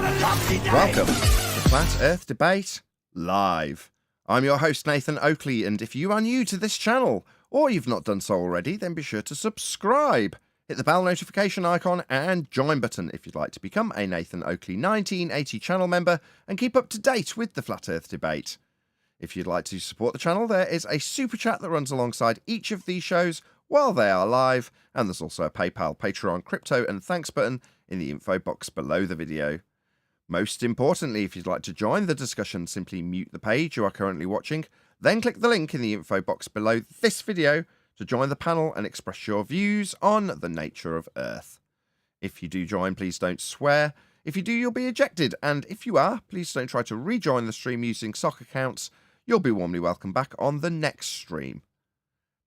Welcome to Flat Earth Debate Live. I'm your host, Nathan Oakley, and if you are new to this channel, or you've not done so already, then be sure to subscribe. Hit the bell notification icon and join button if you'd like to become a Nathan Oakley 1980 channel member and keep up to date with the Flat Earth Debate. If you'd like to support the channel, there is a super chat that runs alongside each of these shows while they are live, and there's also a PayPal, Patreon, crypto and thanks button in the info box below the video. Most importantly, if you'd like to join the discussion, simply mute the page you are currently watching, then click the link in the info box below this video to join the panel and express your views on the nature of Earth. If you do join, please don't swear. If you do, you'll be ejected, and if you are, please don't try to rejoin the stream using sock accounts. You'll be warmly welcome back on the next stream.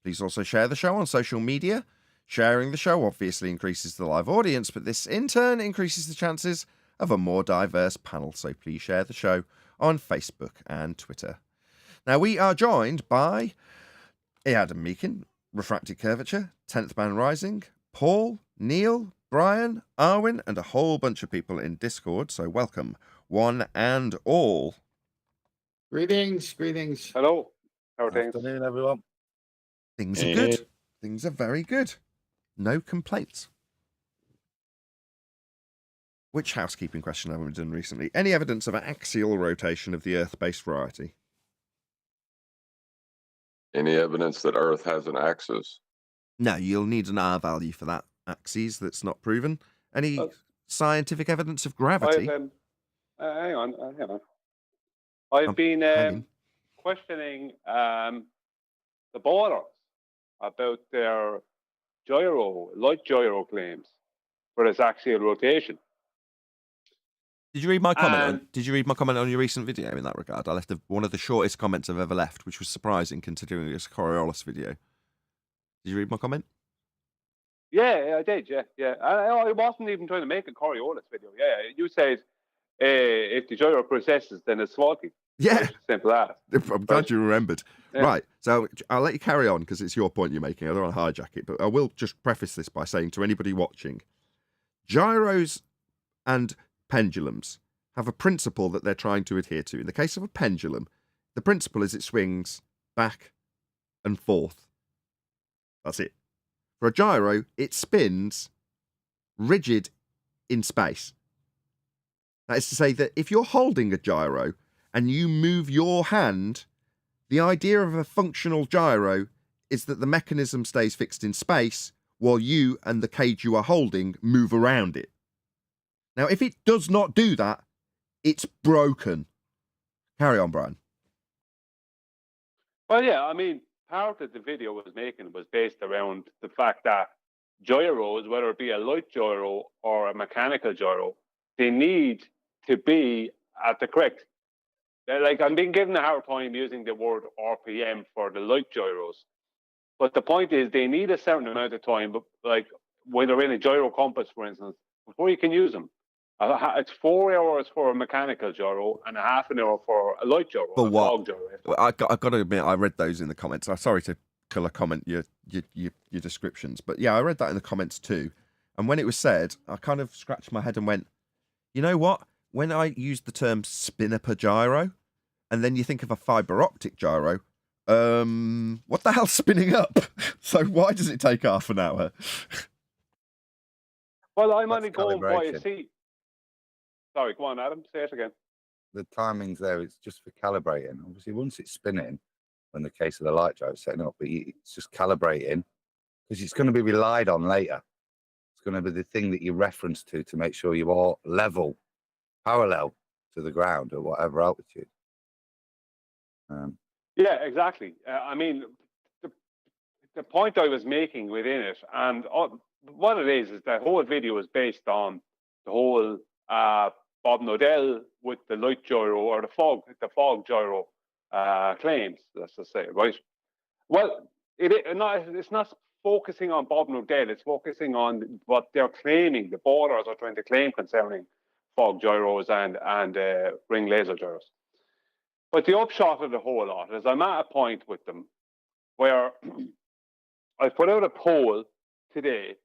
Please also share the show on social media. Sharing the show obviously increases the live audience, but this in turn increases the chances of a more diverse panel, so please share the show on Facebook and Twitter. Now, we are joined by Adam Meakin, Refracted Curvature, 10th Man Rising, Paul, Neil, Brian, Arwin, and a whole bunch of people in Discord, so welcome, one and all. Greetings. Hello. How are things? Afternoon, everyone. Things are good. Things are very good. No complaints. Which housekeeping question haven't we done recently? Any evidence of an axial rotation of the Earth-based variety? Any evidence that Earth has an axis? No, you'll need an R value for that axis that's not proven. Any scientific evidence of gravity? Hang on. I've been questioning the borders about their light gyro claims for its axial rotation. Did you read my comment? Did you read my comment on your recent video in that regard? I left one of the shortest comments I've ever left, which was surprising considering it's a Coriolis video. Did you read my comment? Yeah, I did. Yeah. I wasn't even trying to make a Coriolis video. Yeah, you said if the gyro precesses, then it's faulty. Yeah, simple as. I'm glad you remembered. Yeah. Right, so I'll let you carry on because it's your point you're making. I don't want to hijack it, but I will just preface this by saying to anybody watching, gyros and pendulums have a principle that they're trying to adhere to. In the case of a pendulum, the principle is it swings back and forth. That's it. For a gyro, it spins rigid in space. That is to say that if you're holding a gyro and you move your hand, the idea of a functional gyro is that the mechanism stays fixed in space while you and the cage you are holding move around it. Now, if it does not do that, it's broken. Carry on, Brian. Well, yeah, I mean, part of the video I was making was based around the fact that gyros, whether it be a light gyro or a mechanical gyro, they need to be at the correct. Like, I'm being given a hard time using the word RPM for the light gyros. But the point is they need a certain amount of time, but like when they're in a gyro compass, for instance, before you can use them. It's 4 hours for a mechanical gyro and a half an hour for a light gyro. For what? Fog gyro. Well, I've got to admit, I read those in the comments. I'm sorry to colour comment your descriptions, but yeah, I read that in the comments too. And when it was said, I kind of scratched my head and went, you know what? When I used the term spinner per gyro, and then you think of a fibre optic gyro, what the hell's spinning up? So why does it take half an hour? Well, I'm only going by a seat. Sorry, go on, Adam. Say it again. The timing's there. It's just for calibrating. Obviously, once it's spinning, in the case of the light gyro setting up, but it's just calibrating because it's going to be relied on later. It's going to be the thing that you reference to make sure you are level, parallel to the ground at whatever altitude. Yeah, exactly. I mean, the point I was making within it, and what it is the whole video is based on the whole Bob Nodell with the light gyro or the fog gyro claims. Let's just say, right? Well, it's not focusing on Bob Nodell. It's focusing on what they're claiming. The borders are trying to claim concerning fog gyros and ring laser gyros. But the upshot of the whole lot is I'm at a point with them where I put out a poll today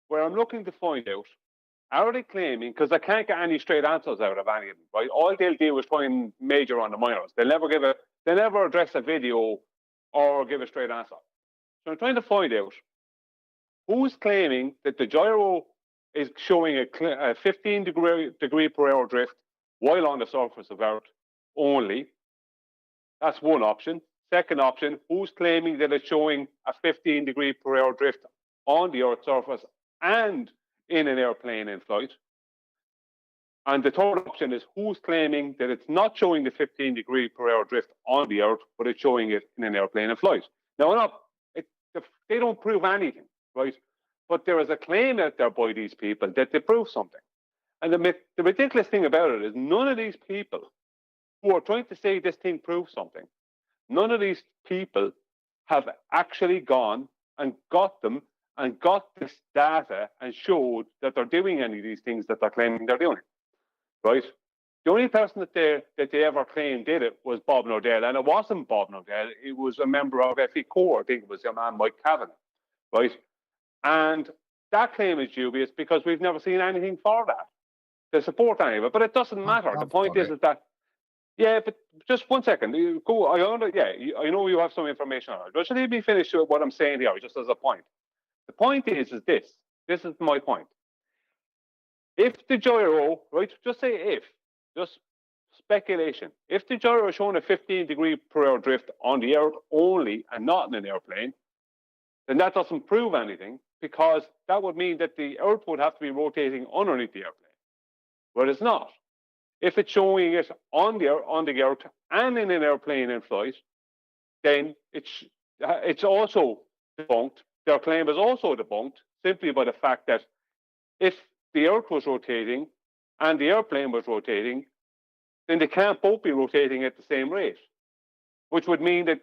where I'm looking to find out are they claiming, because I can't get any straight answers out of any of them, right? All they'll do is try and major on the minors. They'll never address a video or give a straight answer. So I'm trying to find out who's claiming that the gyro is showing a 15 degree per hour drift while on the surface of Earth only. That's one option. Second option, who's claiming that it's showing a 15 degree per hour drift on the Earth's surface and in an airplane in flight? And the third option is who's claiming that it's not showing the 15 degree per hour drift on the Earth, but it's showing it in an airplane in flight. Now, they don't prove anything, right? But there is a claim out there by these people that they prove something. And the ridiculous thing about it is none of these people who are trying to say this thing proves something, none of these people have actually gone and got this data and showed that they're doing any of these things that they're claiming they're doing, right? The only person that they ever claimed did it was Bob Nordell, and it wasn't Bob Nordell. It was a member of FE Core. I think it was your man Mike Kavanagh, right? And that claim is dubious because we've never seen anything for that to support any of it. But it doesn't matter. The point is that, yeah, but just 1 second. I know you have some information on it. But just let me finish what I'm saying here, just as a point. The point is this. This is my point. If the gyro, right, just say if, just speculation. If the gyro is showing a 15 degree per hour drift on the Earth only and not in an airplane, then that doesn't prove anything, because that would mean that the Earth would have to be rotating underneath the airplane, but it's not. If it's showing it on the Earth and in an airplane in flight, then it's also debunked. Their claim is also debunked simply by the fact that if the Earth was rotating and the airplane was rotating, then they can't both be rotating at the same rate, which would mean that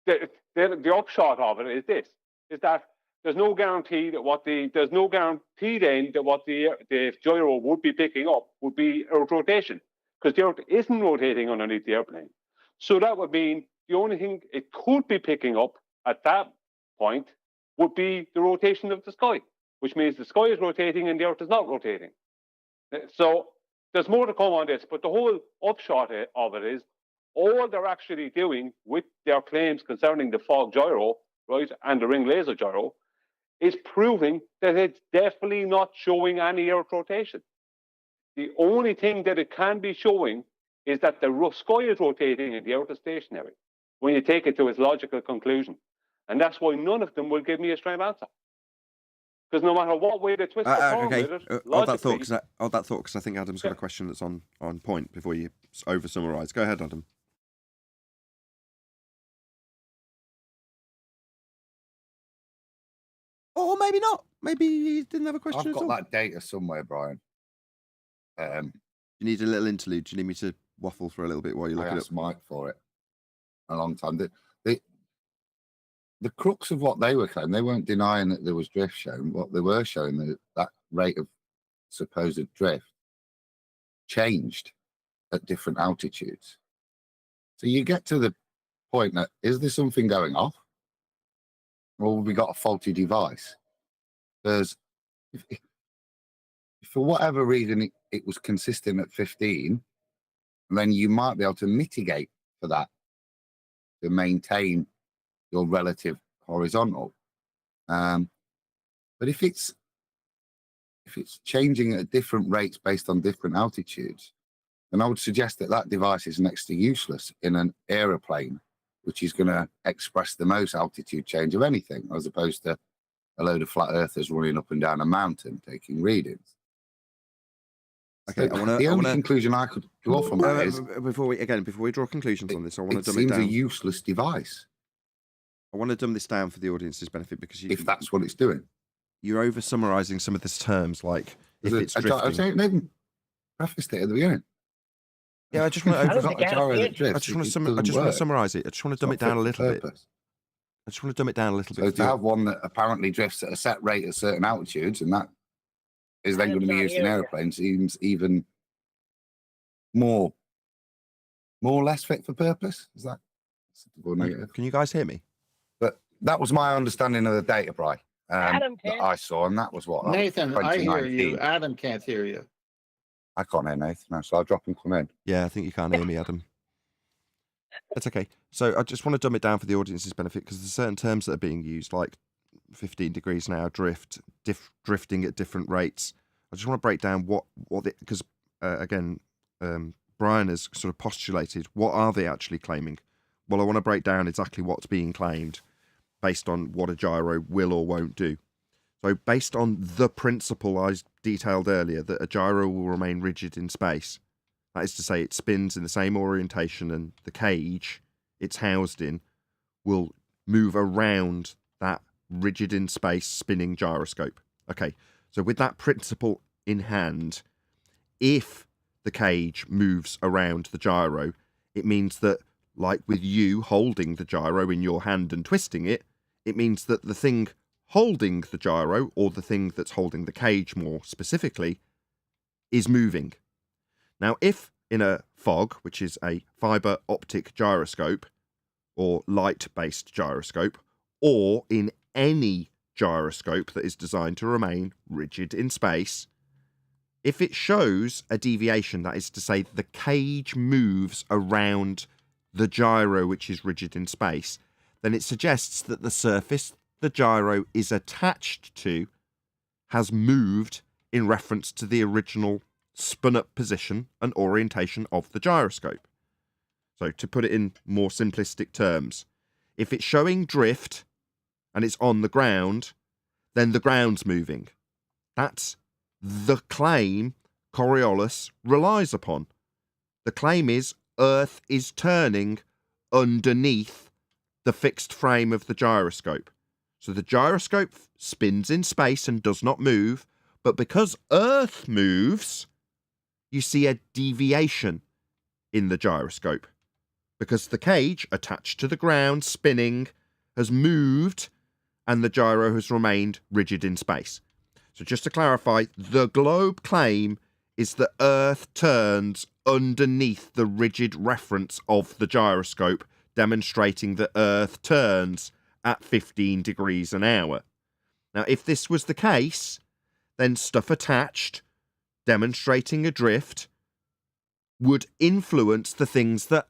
the upshot of it is this: is that there's no guarantee then that what the gyro would be picking up would be Earth rotation, because the Earth isn't rotating underneath the airplane. So that would mean the only thing it could be picking up at that point would be the rotation of the sky, which means the sky is rotating and the Earth is not rotating. So there's more to come on this, but the whole upshot of it is all they're actually doing with their claims concerning the fog gyro, right, and the ring laser gyro, is proving that it's definitely not showing any Earth rotation. The only thing that it can be showing is that the sky is rotating and the Earth is stationary, when you take it to its logical conclusion. And that's why none of them will give me a straight answer. Because no matter what way they twist the form with it, hold that thought, because I think Adam's got a question that's on point before you over-summarise. Go ahead, Adam. Or maybe not. Maybe he didn't have a question I've got that data somewhere, Brian. You need a little interlude. Do you need me to waffle for a little bit while you look at it? I asked Mike for it a long time. The crux of what they were claiming, they weren't denying that there was drift shown. What they were showing, that rate of supposed drift changed at different altitudes. So you get to the point that, is there something going off? Or have we got a faulty device? Because if for whatever reason it was consistent at 15, then you might be able to mitigate for that to maintain your relative horizontal. But if it's changing at different rates based on different altitudes, then I would suggest that device is next to useless in an aeroplane, which is going to express the most altitude change of anything, as opposed to a load of flat earthers running up and down a mountain taking readings. Okay, the only conclusion I could draw from that is, before we draw conclusions on this, I want to dumb it down. It seems a useless device. I want to dumb this down for the audience's benefit, because if that's what it's doing, you're over summarising some of these terms, like if it's drifting. I even prefaced it at the beginning. Yeah, I just want to summarise it. I just want to dumb it down a little bit. I just want to dumb it down a little bit. So to have one that apparently drifts at a set rate at certain altitudes, and that is then going to be used in aeroplanes, seems even more less fit for purpose. Is that negative? Can you guys hear me? But that was my understanding of the data, Bri. Adam that can. I saw, and that was what that was Nathan, I hear 2019. you. Adam can't hear you. I can't hear Nathan now, so I'll drop and come in. Yeah, I think you can't hear me, Adam. That's okay. So I just want to dumb it down for the audience's benefit, because there's certain terms that are being used, like 15 degrees an hour drift, drifting at different rates. I just want to break down because again, Brian has sort of postulated, what are they actually claiming? Well, I want to break down exactly what's being claimed based on what a gyro will or won't do. So based on the principle I detailed earlier, that a gyro will remain rigid in space, that is to say it spins in the same orientation and the cage it's housed in will move around that rigid in space spinning gyroscope. Okay, so with that principle in hand, if the cage moves around the gyro, it means that, like with you holding the gyro in your hand and twisting it, it means that the thing holding the gyro, or the thing that's holding the cage more specifically, is moving. Now, if in a FOG, which is a fiber optic gyroscope, or light-based gyroscope, or in any gyroscope that is designed to remain rigid in space, if it shows a deviation, that is to say the cage moves around the gyro which is rigid in space, then it suggests that the surface the gyro is attached to has moved in reference to the original spun-up position and orientation of the gyroscope. So to put it in more simplistic terms, if it's showing drift and it's on the ground, then the ground's moving. That's the claim Coriolis relies upon. The claim is Earth is turning underneath the fixed frame of the gyroscope. So the gyroscope spins in space and does not move, but because Earth moves, you see a deviation in the gyroscope, because the cage attached to the ground spinning has moved and the gyro has remained rigid in space. So just to clarify, the globe claim is that Earth turns underneath the rigid reference of the gyroscope, demonstrating that Earth turns at 15 degrees an hour. Now, if this was the case, then stuff attached, demonstrating a drift, would influence the things that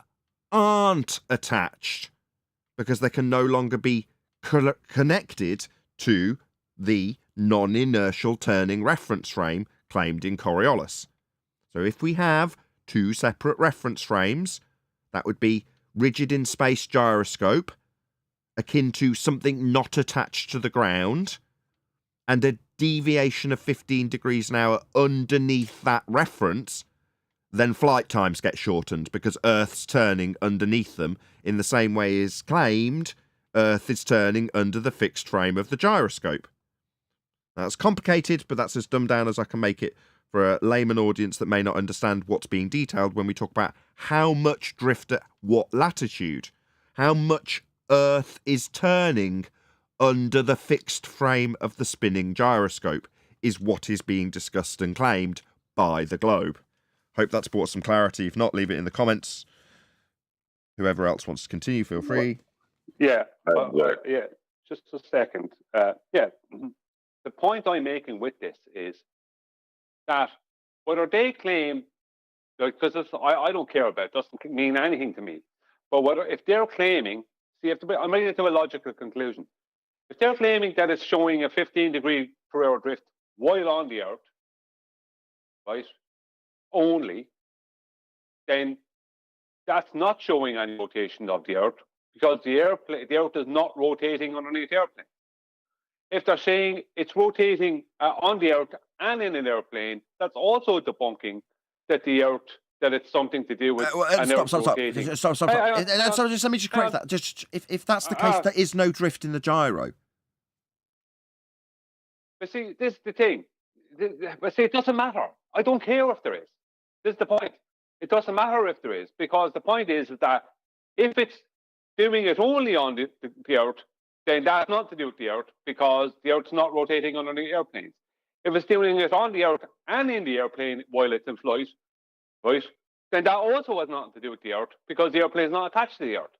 aren't attached, because they can no longer be connected to the non-inertial turning reference frame claimed in Coriolis. So if we have two separate reference frames, that would be rigid in space gyroscope, akin to something not attached to the ground, and a deviation of 15 degrees an hour underneath that reference, then flight times get shortened because Earth's turning underneath them in the same way as claimed Earth is turning under the fixed frame of the gyroscope. Now, that's complicated, but that's as dumbed down as I can make it for a layman audience that may not understand what's being detailed when we talk about how much drift at what latitude, how much Earth is turning under the fixed frame of the spinning gyroscope is what is being discussed and claimed by the globe. Hope that's brought some clarity. If not, leave it in the comments. Whoever else wants to continue, feel free. Yeah, yeah. Just a second. The point I'm making with this is that whether they claim, because I don't care about it, doesn't mean anything to me. But whether if they're claiming, I'm ready to a logical conclusion. If they're claiming that it's showing a 15 degree per hour drift while on the Earth, right, only, then that's not showing any rotation of the Earth, because the Earth is not rotating underneath the airplane. If they're saying it's rotating on the Earth and in an airplane, that's also debunking that the Earth, that it's something to do with Stop. Just let me just correct that. Just if that's the case, there is no drift in the gyro. But see, this is the thing. But see, it doesn't matter. I don't care if there is. This is the point. It doesn't matter if there is, because the point is that if it's doing it only on the Earth, then that's not to do with the Earth, because the Earth's not rotating under the airplanes. If it's doing it on the Earth and in the airplane while it's in flight, right, then that also has nothing to do with the Earth, because the airplane is not attached to the Earth.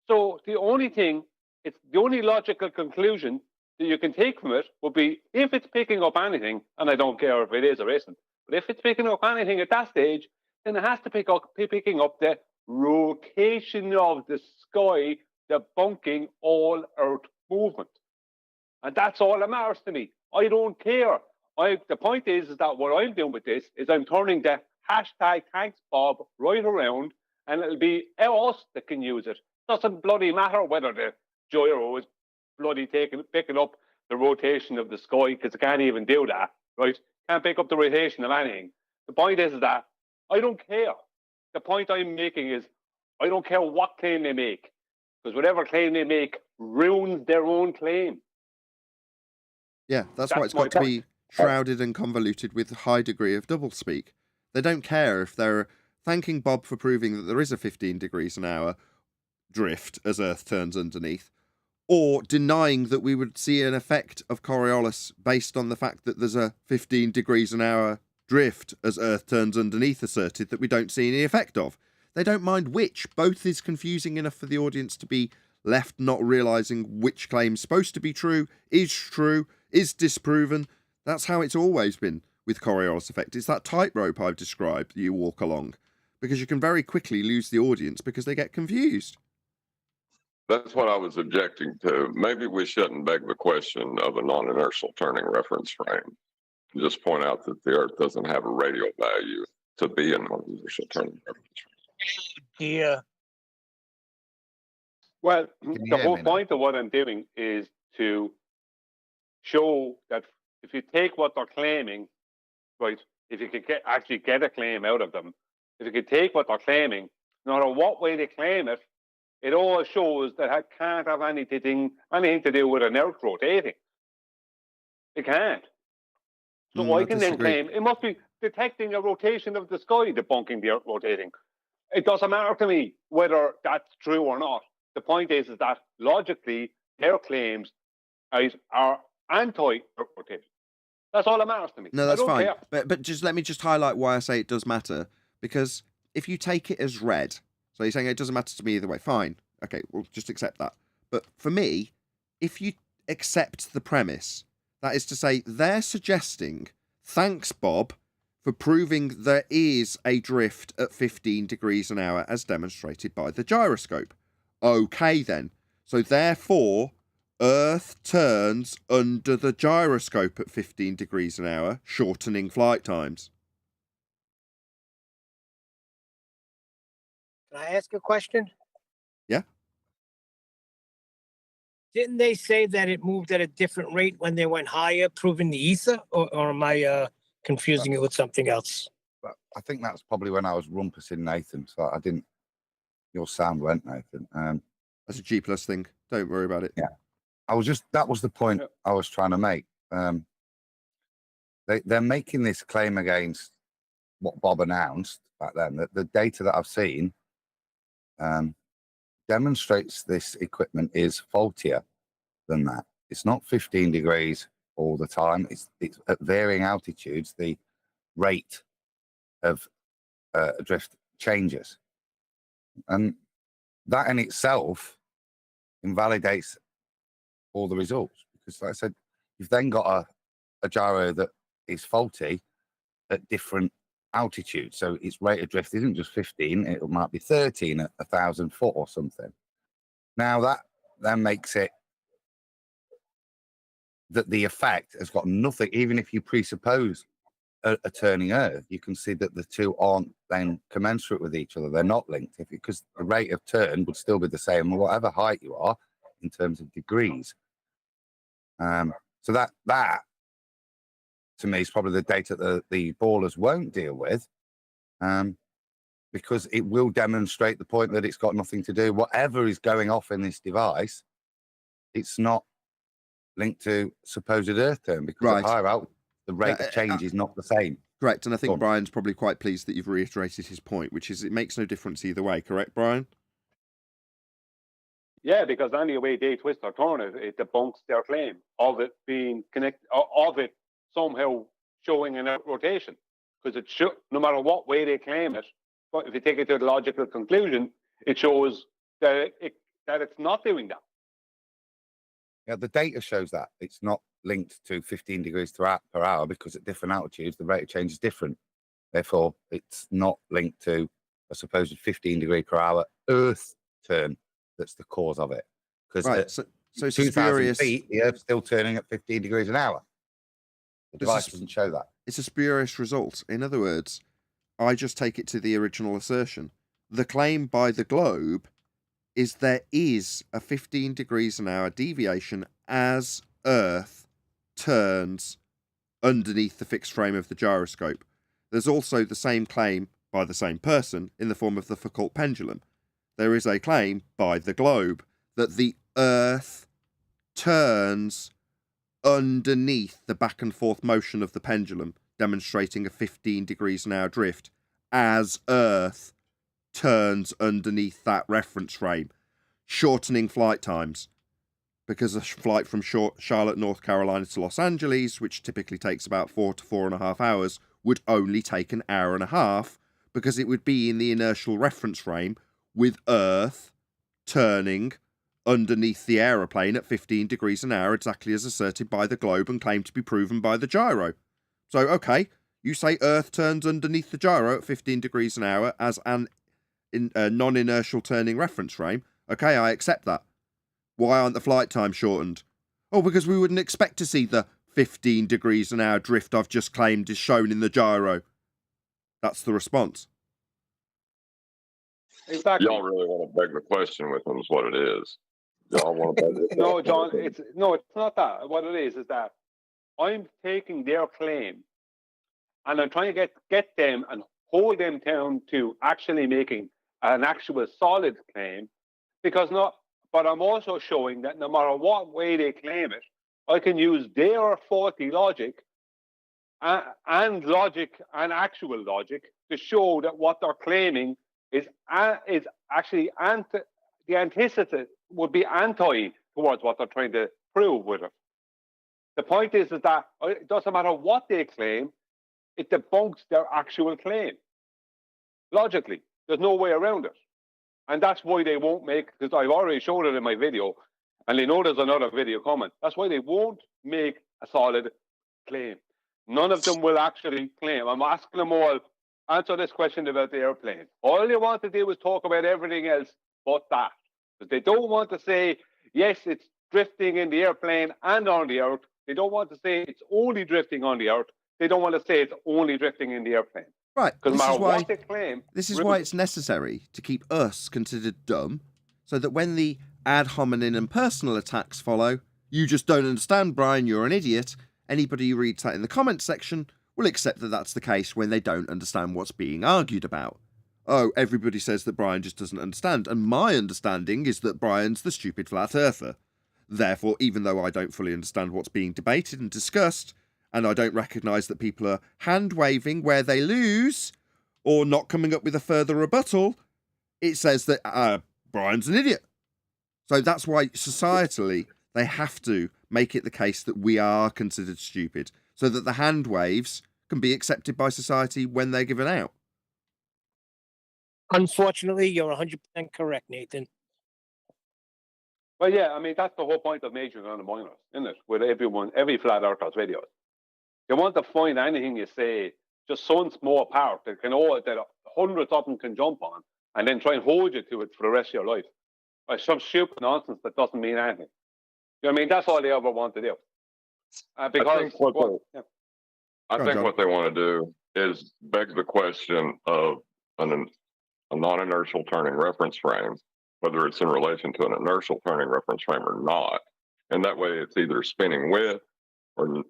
So the only thing, it's the only logical conclusion that you can take from it would be if it's picking up anything, and I don't care if it is or isn't, but if it's picking up anything at that stage, then it has to be picking up the rotation of the sky, debunking all Earth movement. And that's all that matters to me. I don't care. The point is that what I'm doing with this is I'm turning the hashtag thanks Bob right around, and it'll be us that can use it. Doesn't bloody matter whether the gyro is bloody picking up the rotation of the sky, because it can't even do that, right? Can't pick up the rotation of anything. The point is that I don't care. The point I'm making is I don't care what claim they make, because whatever claim they make ruins their own claim. Yeah, that's why it's got to be shrouded and convoluted with a high degree of doublespeak. They don't care if they're thanking Bob for proving that there is a 15 degrees an hour drift as Earth turns underneath, or denying that we would see an effect of Coriolis based on the fact that there's a 15 degrees an hour drift as Earth turns underneath asserted that we don't see any effect of. They don't mind which. Both is confusing enough for the audience to be left not realising which claim's supposed to be true, is disproven. That's how it's always been with Coriolis effect. It's that tightrope I've described that you walk along, because you can very quickly lose the audience because they get confused. That's what I was objecting to. Maybe we shouldn't beg the question of a non-inertial turning reference frame. Just point out that the Earth doesn't have a radial value to be a non-inertial turning reference frame. Yeah. Well, the whole point of what I'm doing is to show that if you take what they're claiming, right, if you could actually get a claim out of them, if you could take what they're claiming, no matter what way they claim it, it all shows that it can't have anything to do with an Earth rotating. It can't. So I can then claim it must be detecting a rotation of the sky, debunking the Earth rotating. It doesn't matter to me whether that's true or not. The point is that logically, their claims are anti-Earth rotation. That's all that matters to me. No, that's fine. But just let me just highlight why I say it does matter. Because if you take it as read, so you're saying it doesn't matter to me either way, fine. Okay, we'll just accept that. But for me, if you accept the premise, that is to say, they're suggesting, thanks, Bob, for proving there is a drift at 15 degrees an hour as demonstrated by the gyroscope. Okay, then. So therefore, Earth turns under the gyroscope at 15 degrees an hour, shortening flight times. Can I ask a question? Yeah. Didn't they say that it moved at a different rate when they went higher, proving the ether? Or am I confusing it with something else? But I think that's probably when I was rumpusing Nathan, so I didn't. Your sound went, Nathan. That's a G+ thing. Don't worry about it. Yeah. That was the point I was trying to make. They're making this claim against what Bob announced back then. That the data that I've seen demonstrates this equipment is faultier than that. It's not 15 degrees all the time. It's at varying altitudes. The rate of drift changes, and that in itself invalidates all the results, because, like I said, you've then got a gyro that is faulty at different altitudes. So its rate of drift isn't just 15; it might be 13 at 1,000 foot or something. Now that then makes it that the effect has got nothing. Even if you presuppose a turning Earth, you can see that the two aren't then commensurate with each other. They're not linked, because the rate of turn would still be the same, whatever height you are in terms of degrees. So that to me is probably the data that the ballers won't deal with, because it will demonstrate the point that it's got nothing to do. Whatever is going off in this device, it's not linked to supposed Earth turn, because at higher out, the rate of change is not the same. Correct, and I think Brian's probably quite pleased that you've reiterated his point, which is it makes no difference either way. Correct, Brian? Yeah, because any way they twist or turn it, it debunks their claim of it being connected, of it somehow showing an rotation. Because it should, no matter what way they claim it, but if you take it to the logical conclusion, it shows that it's not doing that. Yeah, the data shows that it's not linked to 15 degrees per hour because at different altitudes, the rate of change is different. Therefore, it's not linked to a supposed 15 degree per hour Earth turn that's the cause of it. Because Right. at So it's a 2,000 spurious. feet, the Earth's still turning at 15 degrees an hour. The This device is- doesn't show that. It's a spurious result. In other words, I just take it to the original assertion. The claim by the globe is there is a 15 degrees an hour deviation as Earth turns underneath the fixed frame of the gyroscope. There's also the same claim by the same person in the form of the Foucault pendulum. There is a claim by the globe that the Earth turns underneath the back and forth motion of the pendulum, demonstrating a 15 degrees an hour drift as Earth turns underneath that reference frame, shortening flight times. Because a flight from Charlotte, North Carolina to Los Angeles, which typically takes about 4 to 4.5 hours, would only take an hour and a half because it would be in the inertial reference frame with Earth turning underneath the aeroplane at 15 degrees an hour, exactly as asserted by the globe and claimed to be proven by the gyro. So, okay, you say Earth turns underneath the gyro at 15 degrees an hour as a non-inertial turning reference frame. Okay, I accept that. Why aren't the flight times shortened? Oh, because we wouldn't expect to see the 15 degrees an hour drift I've just claimed is shown in the gyro. That's the response. Exactly. Y'all really want to beg the question with them is what it is. Y'all want to beg the No, question John, with them. it's not that. What it is that I'm taking their claim and I'm trying to get them and hold them down to actually making an actual solid claim, but I'm also showing that no matter what way they claim it, I can use their faulty logic and actual logic to show that what they're claiming is actually the antithesis would be anti towards what they're trying to prove with it. The point is that it doesn't matter what they claim, it debunks their actual claim. Logically, there's no way around it. And that's why they won't make, because I've already showed it in my video, and they know there's another video coming. That's why they won't make a solid claim. None of them will actually claim. I'm asking them all, answer this question about the airplane. All they want to do is talk about everything else but that. But they don't want to say, yes, it's drifting in the airplane and on the Earth. They don't want to say it's only drifting on the Earth. They don't want to say it's only drifting in the airplane. Right. Because no matter what they claim... This is why it's necessary to keep us considered dumb, so that when the ad hominem and personal attacks follow, you just don't understand, Brian, you're an idiot. Anybody who reads that in the comments section will accept that that's the case when they don't understand what's being argued about. Oh, everybody says that Brian just doesn't understand, and my understanding is that Brian's the stupid flat earther. Therefore, even though I don't fully understand what's being debated and discussed, and I don't recognise that people are hand-waving where they lose, or not coming up with a further rebuttal, it says that Brian's an idiot. So that's why, societally, they have to make it the case that we are considered stupid, so that the hand waves can be accepted by society when they're given out. Unfortunately, you're 100% correct, Nathan. Well, yeah, I mean, that's the whole point of majoring on the minors, isn't it? With every flat earther's videos. You want to find anything you say just some small part that hundreds of them can jump on, and then try and hold you to it for the rest of your life. Like some stupid nonsense that doesn't mean anything. You know what I mean? That's all they ever want to do. Because I think what they want to do is beg the question of a non-inertial turning reference frame, whether it's in relation to an inertial turning reference frame or not. And that way it's either spinning with or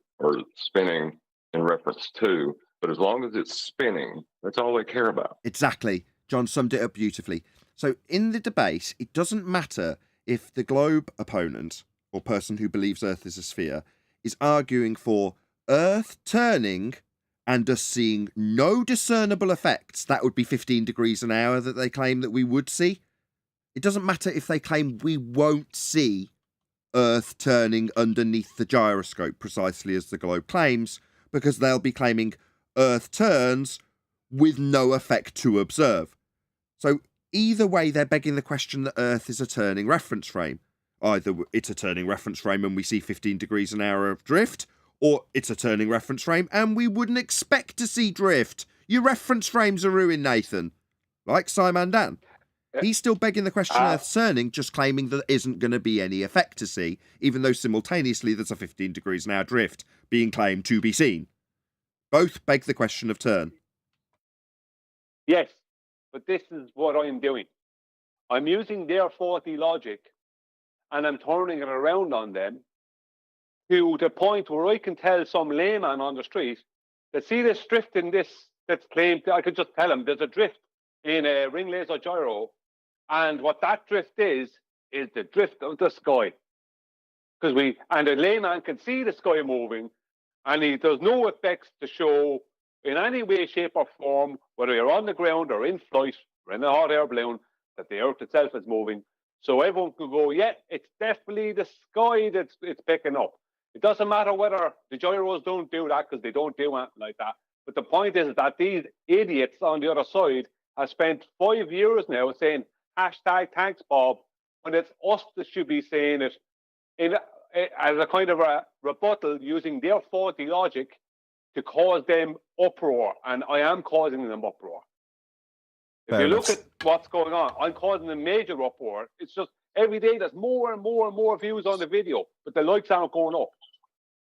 spinning in reference to. But as long as it's spinning, that's all they care about. Exactly. John summed it up beautifully. So in the debate, it doesn't matter if the globe opponent or person who believes Earth is a sphere is arguing for Earth turning and us seeing no discernible effects. That would be 15 degrees an hour that they claim that we would see. It doesn't matter if they claim we won't see Earth turning underneath the gyroscope precisely as the globe claims, because they'll be claiming Earth turns with no effect to observe. So either way, they're begging the question that Earth is a turning reference frame. Either it's a turning reference frame and we see 15 degrees an hour of drift, or it's a turning reference frame and we wouldn't expect to see drift. Your reference frames are ruined, Nathan. Like Simon Dan. He's still begging the question of Earth's turning, just claiming that there isn't going to be any effect to see, even though simultaneously there's a 15 degrees an hour drift being claimed to be seen. Both beg the question of turn. Yes, but this is what I'm doing. I'm using their faulty logic and I'm turning it around on them to the point where I can tell some layman on the street that see this drift in this that's claimed, I could just tell him there's a drift in a ring laser gyro, and what that drift is the drift of the sky. And the layman can see the sky moving, and there's no effects to show in any way, shape, or form, whether you're on the ground or in flight or in a hot air balloon, that the Earth itself is moving. So everyone could go, yeah, it's definitely the sky that's it's picking up. It doesn't matter whether the gyros don't do that, because they don't do anything like that. But the point is that these idiots on the other side have spent 5 years now saying hashtag thanks, Bob, when it's us that should be saying it as a kind of a rebuttal using their faulty logic to cause them uproar. And I am causing them uproar. If you look at what's going on, I'm causing a major uproar. It's just every day there's more and more and more views on the video, but the likes aren't going up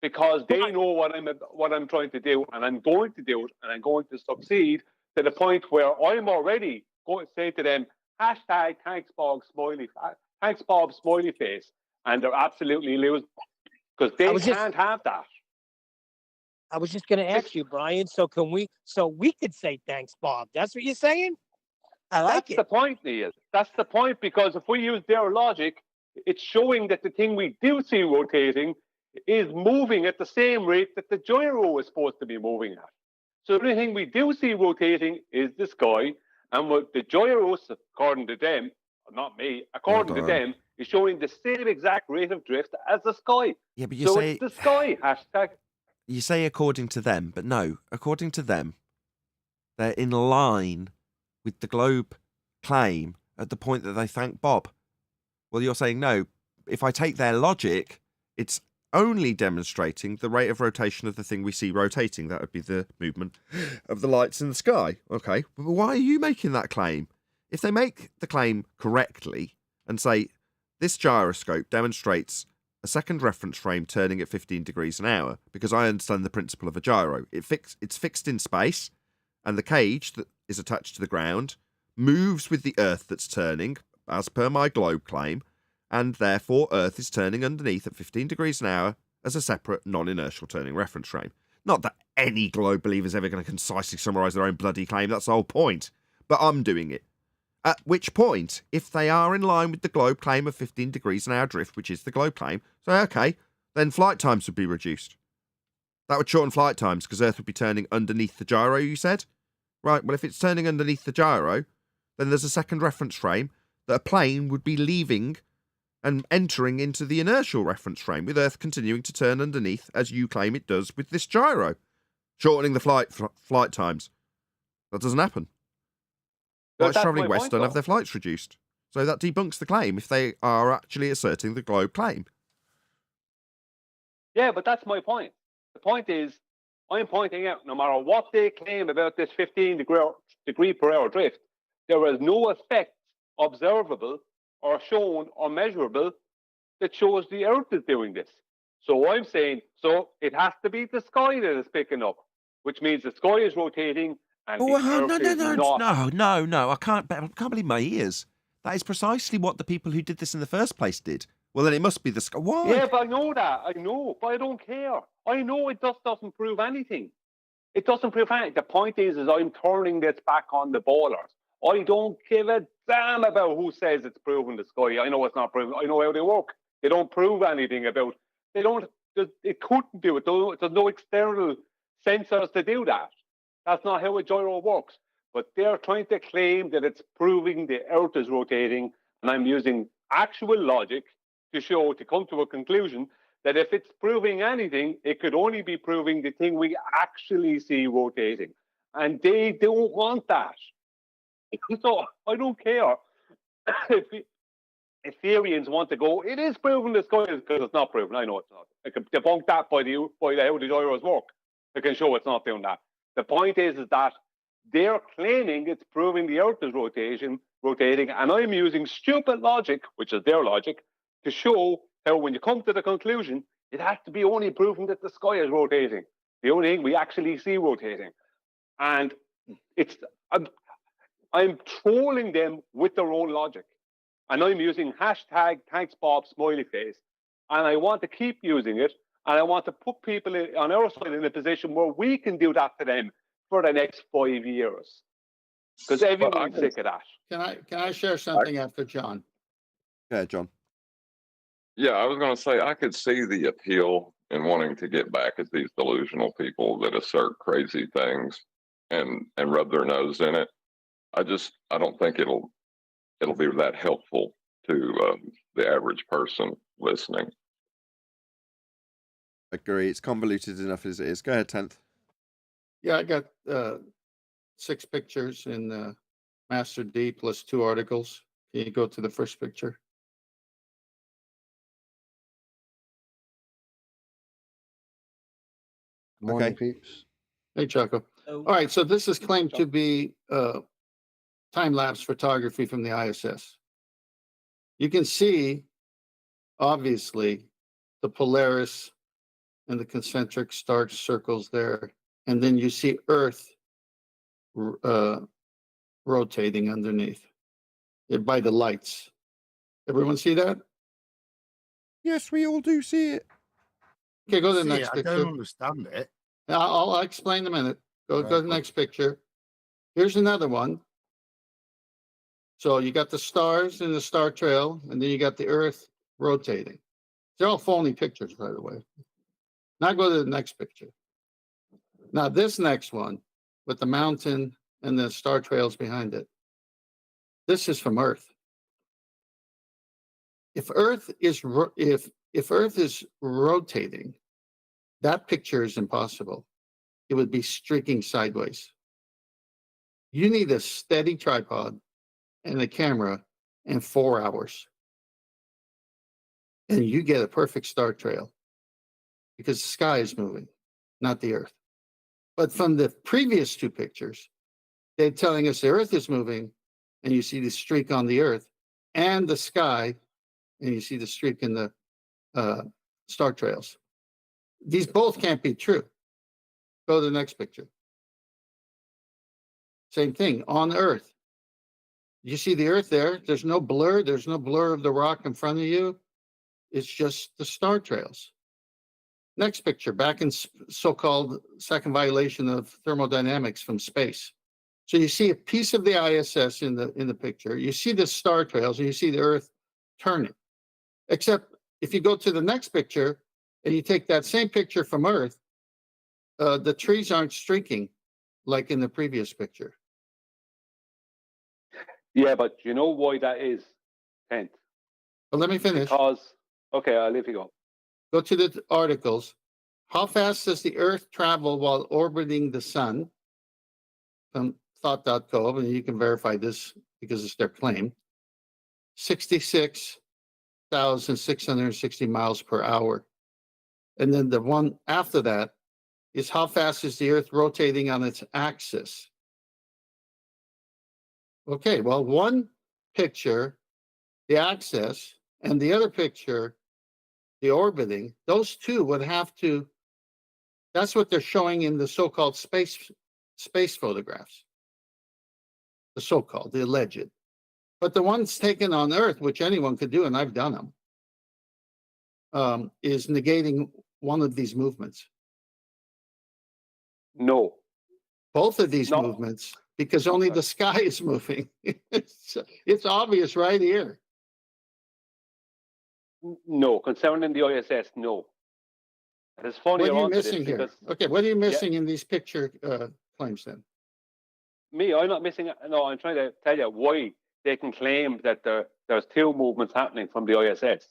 because they know what I'm trying to do, and I'm going to do it, and I'm going to succeed to the point where I'm already going to say to them, hashtag thanks Bob smiley face, and they're absolutely losing because they can't have that. I was just going to ask you, Brian. So we could say thanks, Bob. That's what you're saying? I like it. That's the point, Neil. That's the point, because if we use their logic, it's showing that the thing we do see rotating is moving at the same rate that the gyro is supposed to be moving at. So the only thing we do see rotating is the sky, and what the gyros, according to them, not me, according to them, is showing the same exact rate of drift as the sky. Yeah, but it's the sky, hashtag. You say according to them, but no, according to them, they're in line with the globe claim at the point that they thank Bob. Well, you're saying no. If I take their logic, it's only demonstrating the rate of rotation of the thing we see rotating. That would be the movement of the lights in the sky. Okay, but why are you making that claim? If they make the claim correctly and say this gyroscope demonstrates a second reference frame turning at 15 degrees an hour, because I understand the principle of a gyro. It's fixed in space, and the cage that is attached to the ground moves with the Earth that's turning, as per my globe claim, and therefore Earth is turning underneath at 15 degrees an hour as a separate non-inertial turning reference frame. Not that any globe believer is ever going to concisely summarise their own bloody claim, that's the whole point. But I'm doing it. At which point, if they are in line with the globe claim of 15 degrees an hour drift, which is the globe claim, so okay, then flight times would be reduced. That would shorten flight times because Earth would be turning underneath the gyro, you said? Right, well, if it's turning underneath the gyro, then there's a second reference frame that a plane would be leaving and entering into the inertial reference frame, with Earth continuing to turn underneath as you claim it does with this gyro, shortening the flight times. That doesn't happen. Flights travelling west don't have their flights reduced. So that debunks the claim if they are actually asserting the globe claim. Yeah, but that's my point. The point is, I'm pointing out, no matter what they claim about this 15 degree per hour drift, there is no effect observable or shown or measurable that shows the Earth is doing this. So I'm saying, so it has to be the sky that is picking up, which means the sky is rotating and the Earth is not. No, I can't believe my ears. That is precisely what the people who did this in the first place did. Well, then it must be the sky. Why? Yeah, but I know that. I know, but I don't care. I know it just doesn't prove anything. It doesn't prove anything. The point is I'm turning this back on the ballers. I don't give a damn about who says it's proving the sky. I know it's not proven. I know how they work. They don't prove anything about. They don't. It couldn't do it. There's no external sensors to do that. That's not how a gyro works. But they're trying to claim that it's proving the Earth is rotating, and I'm using actual logic to come to a conclusion that if it's proving anything, it could only be proving the thing we actually see rotating. And they don't want that. So I don't care. Ethereans want to go, it is proven the sky is, because it's not proven. I know it's not. I can debunk that by how the gyros work. I can show it's not doing that. The point is that they're claiming it's proving the Earth is rotating, and I'm using stupid logic, which is their logic, to show how when you come to the conclusion, it has to be only proving that the sky is rotating. The only thing we actually see rotating. And I'm trolling them with their own logic. And I'm using hashtag thanks Bob smiley face. And I want to keep using it. And I want to put people on our side in a position where we can do that to them for the next 5 years. Because everyone's sick of that. Can I share something after John? Yeah, John. Yeah, I was going to say I could see the appeal in wanting to get back at these delusional people that assert crazy things and rub their nose in it. I don't think it'll be that helpful to the average person listening. Agree. It's convoluted enough as it is. Go ahead, 10th. Yeah, I got 6 pictures in Master D plus 2 articles. Can you go to the first picture? Morning, Okay. peeps. Hey, Choco. All right, so this is claimed to be time-lapse photography from the ISS. You can see, obviously, the Polaris and the concentric star circles there. And then you see Earth rotating underneath by the lights. Everyone see that? Yes, we all do see it. Okay, go to the See, next I picture. don't understand it. I'll explain in a minute. Go to the Right. next picture. Here's another one. So you got the stars in the star trail, and then you got the Earth rotating. They're all phony pictures, by the way. Now go to the next picture. Now this next one with the mountain and the star trails behind it. This is from Earth. If Earth is rotating, that picture is impossible. It would be streaking sideways. You need a steady tripod and a camera and 4 hours. And you get a perfect star trail because the sky is moving, not the Earth. But from the previous 2 pictures, they're telling us the Earth is moving, and you see the streak on the Earth and the sky, and you see the streak in the star trails. These both can't be true. Go to the next picture. Same thing on Earth. You see the Earth there. There's no blur. There's no blur of the rock in front of you. It's just the star trails. Next picture, back in so-called second violation of thermodynamics from space. So you see a piece of the ISS in the picture. You see the star trails, and you see the Earth turning. Except if you go to the next picture and you take that same picture from Earth, the trees aren't streaking like in the previous picture. Yeah, but you know why that is, Kent? But let me finish. Because, okay, I'll leave you go. Go to the articles. How fast does the Earth travel while orbiting the sun? From thought.co, and you can verify this because it's their claim. 66,660 miles per hour. And then the one after that is how fast is the Earth rotating on its axis? Okay, well, one picture, the axis, and the other picture, the orbiting, those two would have to, that's what they're showing in the so-called space photographs. The so-called, the alleged. But the ones taken on Earth, which anyone could do, and I've done them, is negating one of these movements. No. Both of these movements, because only the sky is moving. It's obvious right here. No, concerning the ISS, no. It's funny. What are you missing here? Okay, what are you missing in these picture claims then? Me, I'm not missing. No, I'm trying to tell you why they can claim that there's 2 movements happening from the ISS.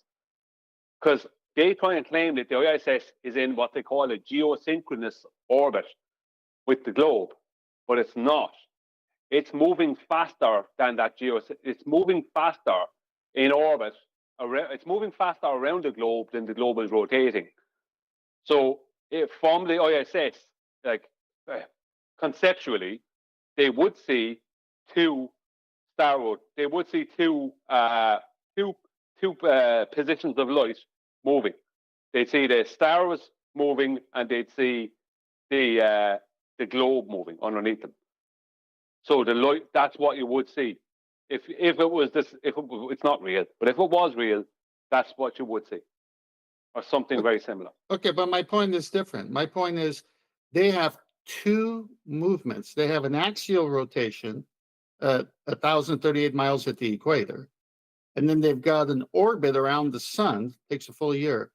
Because they try and claim that the ISS is in what they call a geosynchronous orbit with the globe, but it's not. It's moving faster than that it's moving faster in orbit. It's moving faster around the globe than the globe is rotating. So from the ISS, like conceptually, they would see two they would see two positions of light moving. They'd see the stars moving, and they'd see the globe moving underneath them. So the light, that's what you would see. If it was this, it's not real, but if it was real, that's what you would see, or something very similar. Okay, but my point is different. My point is they have two movements. They have an axial rotation at 1,038 miles at the equator, and then they've got an orbit around the sun, takes a full year,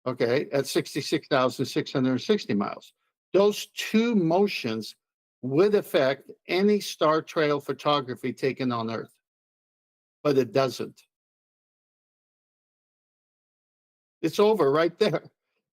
okay, at 66,660 miles. Those two motions would affect any star trail photography taken on Earth, but it doesn't. It's over right there,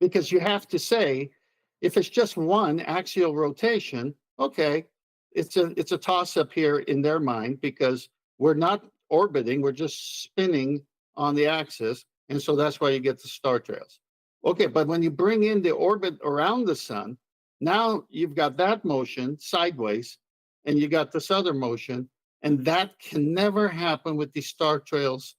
because you have to say, if it's just one axial rotation, okay, it's a toss-up here in their mind, because we're not orbiting, we're just spinning on the axis, and so that's why you get the star trails. Okay, but when you bring in the orbit around the sun, now you've got that motion sideways, and you got this other motion, and that can never happen with these star trails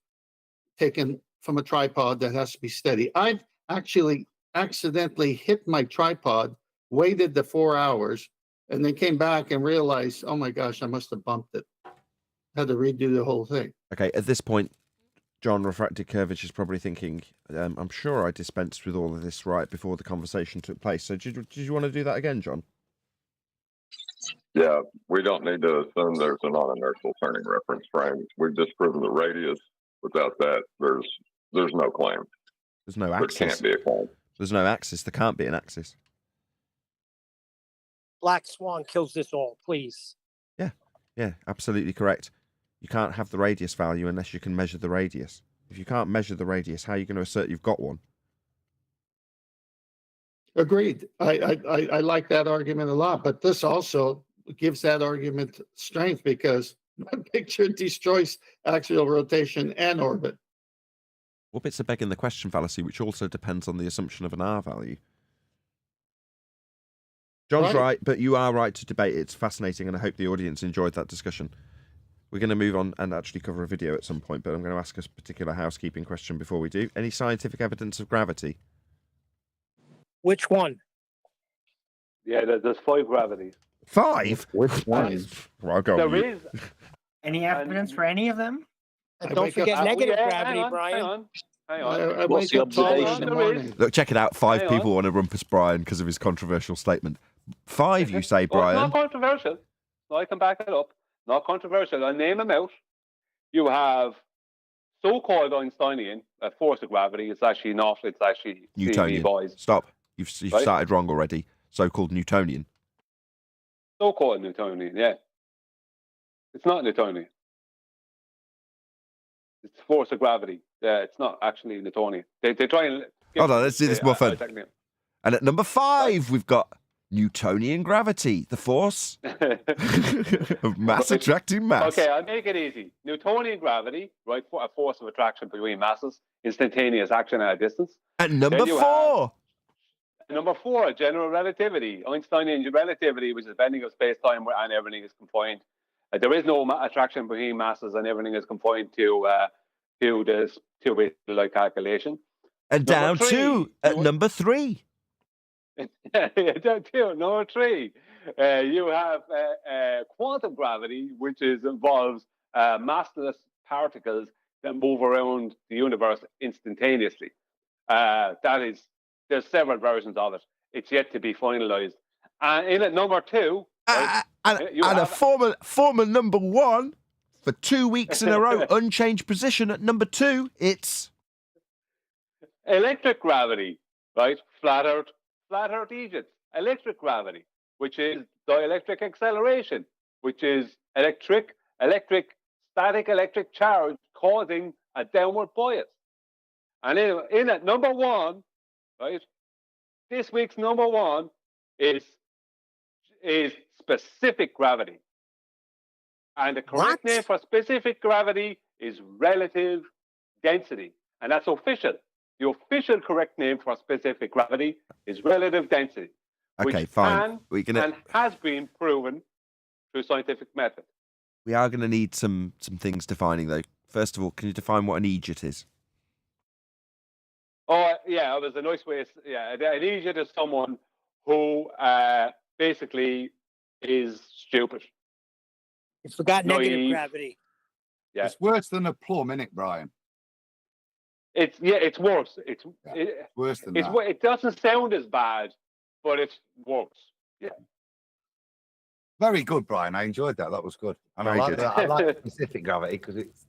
taken from a tripod that has to be steady. I've actually accidentally hit my tripod, waited the 4 hours, and then came back and realized, oh my gosh, I must have bumped it. Had to redo the whole thing. Okay, at this point, John Refracted Curvature is probably thinking, I'm sure I dispensed with all of this right before the conversation took place. So did you want to do that again, John? Yeah, we don't need to assume there's a non-inertial turning reference frame. We've disproven the radius. Without that, there's no claim. There's no There axis. can't be a claim. There's no axis. There can't be an axis. Black Swan kills this all, please. Yeah, absolutely correct. You can't have the radius value unless you can measure the radius. If you can't measure the radius, how are you going to assert you've got one? Agreed. I like that argument a lot, but this also gives that argument strength, because my picture destroys axial rotation and orbit. Well, it's a begging the question fallacy, which also depends on the assumption of an R value. John's right, but you are right to debate. It's fascinating, and I hope the audience enjoyed that discussion. We're going to move on and actually cover a video at some point, but I'm going to ask a particular housekeeping question before we do. Any scientific evidence of gravity? Which one? Yeah, there's 5 gravities. 5? Which one? Well, I'll go on There mute. is. Any evidence for any of them? And I don't wake up- forget negative gravity, hang Brian. on. I What's wake the up taller in observation? the morning. Look, check it out. 5 Hang people on. want to rumpus Brian because of his controversial statement. 5, you say, Oh, it's Brian? not controversial. No, I can back it up. Not controversial. I'll name them out. You have so-called Einsteinian force of gravity. It's actually not. It's actually Newtonian. boys. Stop. You've Right? started wrong already. So-called Newtonian. So-called Newtonian, yeah. It's not Newtonian. It's force of gravity. Yeah, it's not actually Newtonian. They try and... Hold on, let's do this more fun. Isaac Newton. And at number 5, we've got Newtonian gravity, the force of mass attracting mass. Okay, I'll make it easy. Newtonian gravity, right, for a force of attraction between masses, instantaneous action at a distance. At number Then you 4, Number 4, general relativity. Einsteinian relativity, which is bending of space-time and everything is confined. There is no attraction between masses, and everything is confined to this two-bit calculation. and down Number 3, 2 at number 3. Number 3, you have quantum gravity, which involves massless particles that move around the universe instantaneously. There's several versions of it. It's yet to be finalized. And in at number 2, right, you And a have- former number 1 for 2 weeks in a row, unchanged position at number 2. It's electric gravity, right? Flat Earth Egypt. Electric gravity, which is dielectric acceleration, which is static electric charge causing a downward bias. And in at number 1, right? This week's number 1 is specific gravity. And the correct What? name for specific gravity is relative density, and that's official. The official correct name for specific gravity is relative density, Okay, which fine. can and has been proven through scientific method. We are going to need some things defining, though. First of all, can you define what an eejit is? Oh, yeah, it was a nice way. Yeah, an idiot is someone who basically is stupid. You forgot negative Naive. gravity. Yeah. It's worse than a plum, isn't it, Brian? It's worse. It's Worse than it's that. it doesn't sound as bad, but it's worse. Yeah. Very good, Brian. I enjoyed that. That was good. And Very I like good. that. I like specific gravity because it's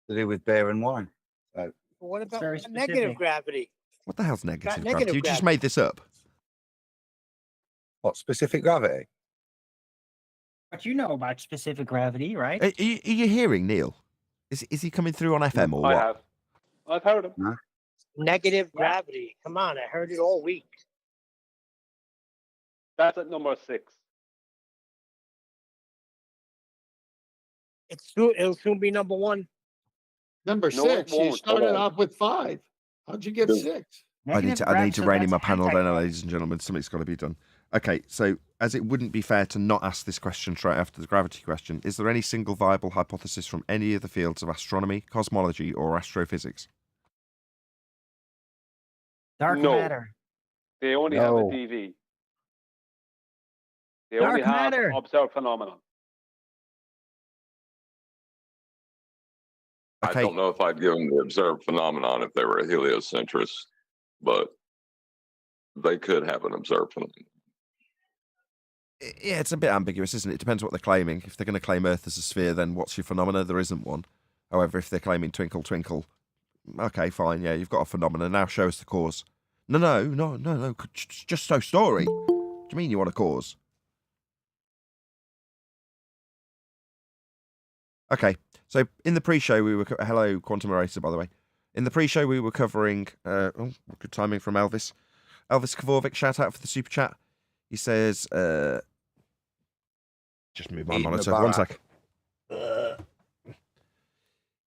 to do with beer and wine. So, What about very negative specific. gravity? What the hell's negative negative gravity? You just gravity. made this up. what, specific gravity? But you know about specific gravity, right? Are you hearing Neil? Is he coming through on FM or I what? have. I've heard him. Negative gravity. Come on, I heard it all week. That's at number 6. It'll soon be number 1. Number No, it 6. You won't. started Hold on. off with 5. How'd you get 6? I need to so rein in that's my panel down, anti-gravity. ladies and gentlemen. Something's got to be done. Okay, so as it wouldn't be fair to not ask this question straight after the gravity question, is there any single viable hypothesis from any of the fields of astronomy, cosmology, or astrophysics? Dark No. matter. They only have a No. DV. They Dark only have matter. observed phenomenon. Okay. I don't know if I'd give them the observed phenomenon if they were a heliocentrist, but they could have an observed phenomenon. Yeah, it's a bit ambiguous, isn't it? It depends what they're claiming. If they're going to claim Earth as a sphere, then what's your phenomena? There isn't one. However, if they're claiming twinkle, twinkle, okay, fine, yeah, you've got a phenomena. Now show us the cause. No. Just so story. What do you mean you want a cause? Okay, so in the pre-show we were... Hello, Quantum Eraser, by the way. In the pre-show we were covering... good timing from Elvis. Elvis Kvorvik, shout out for the super chat. He says... just move my Eid monitor. Mubarak. 1 sec.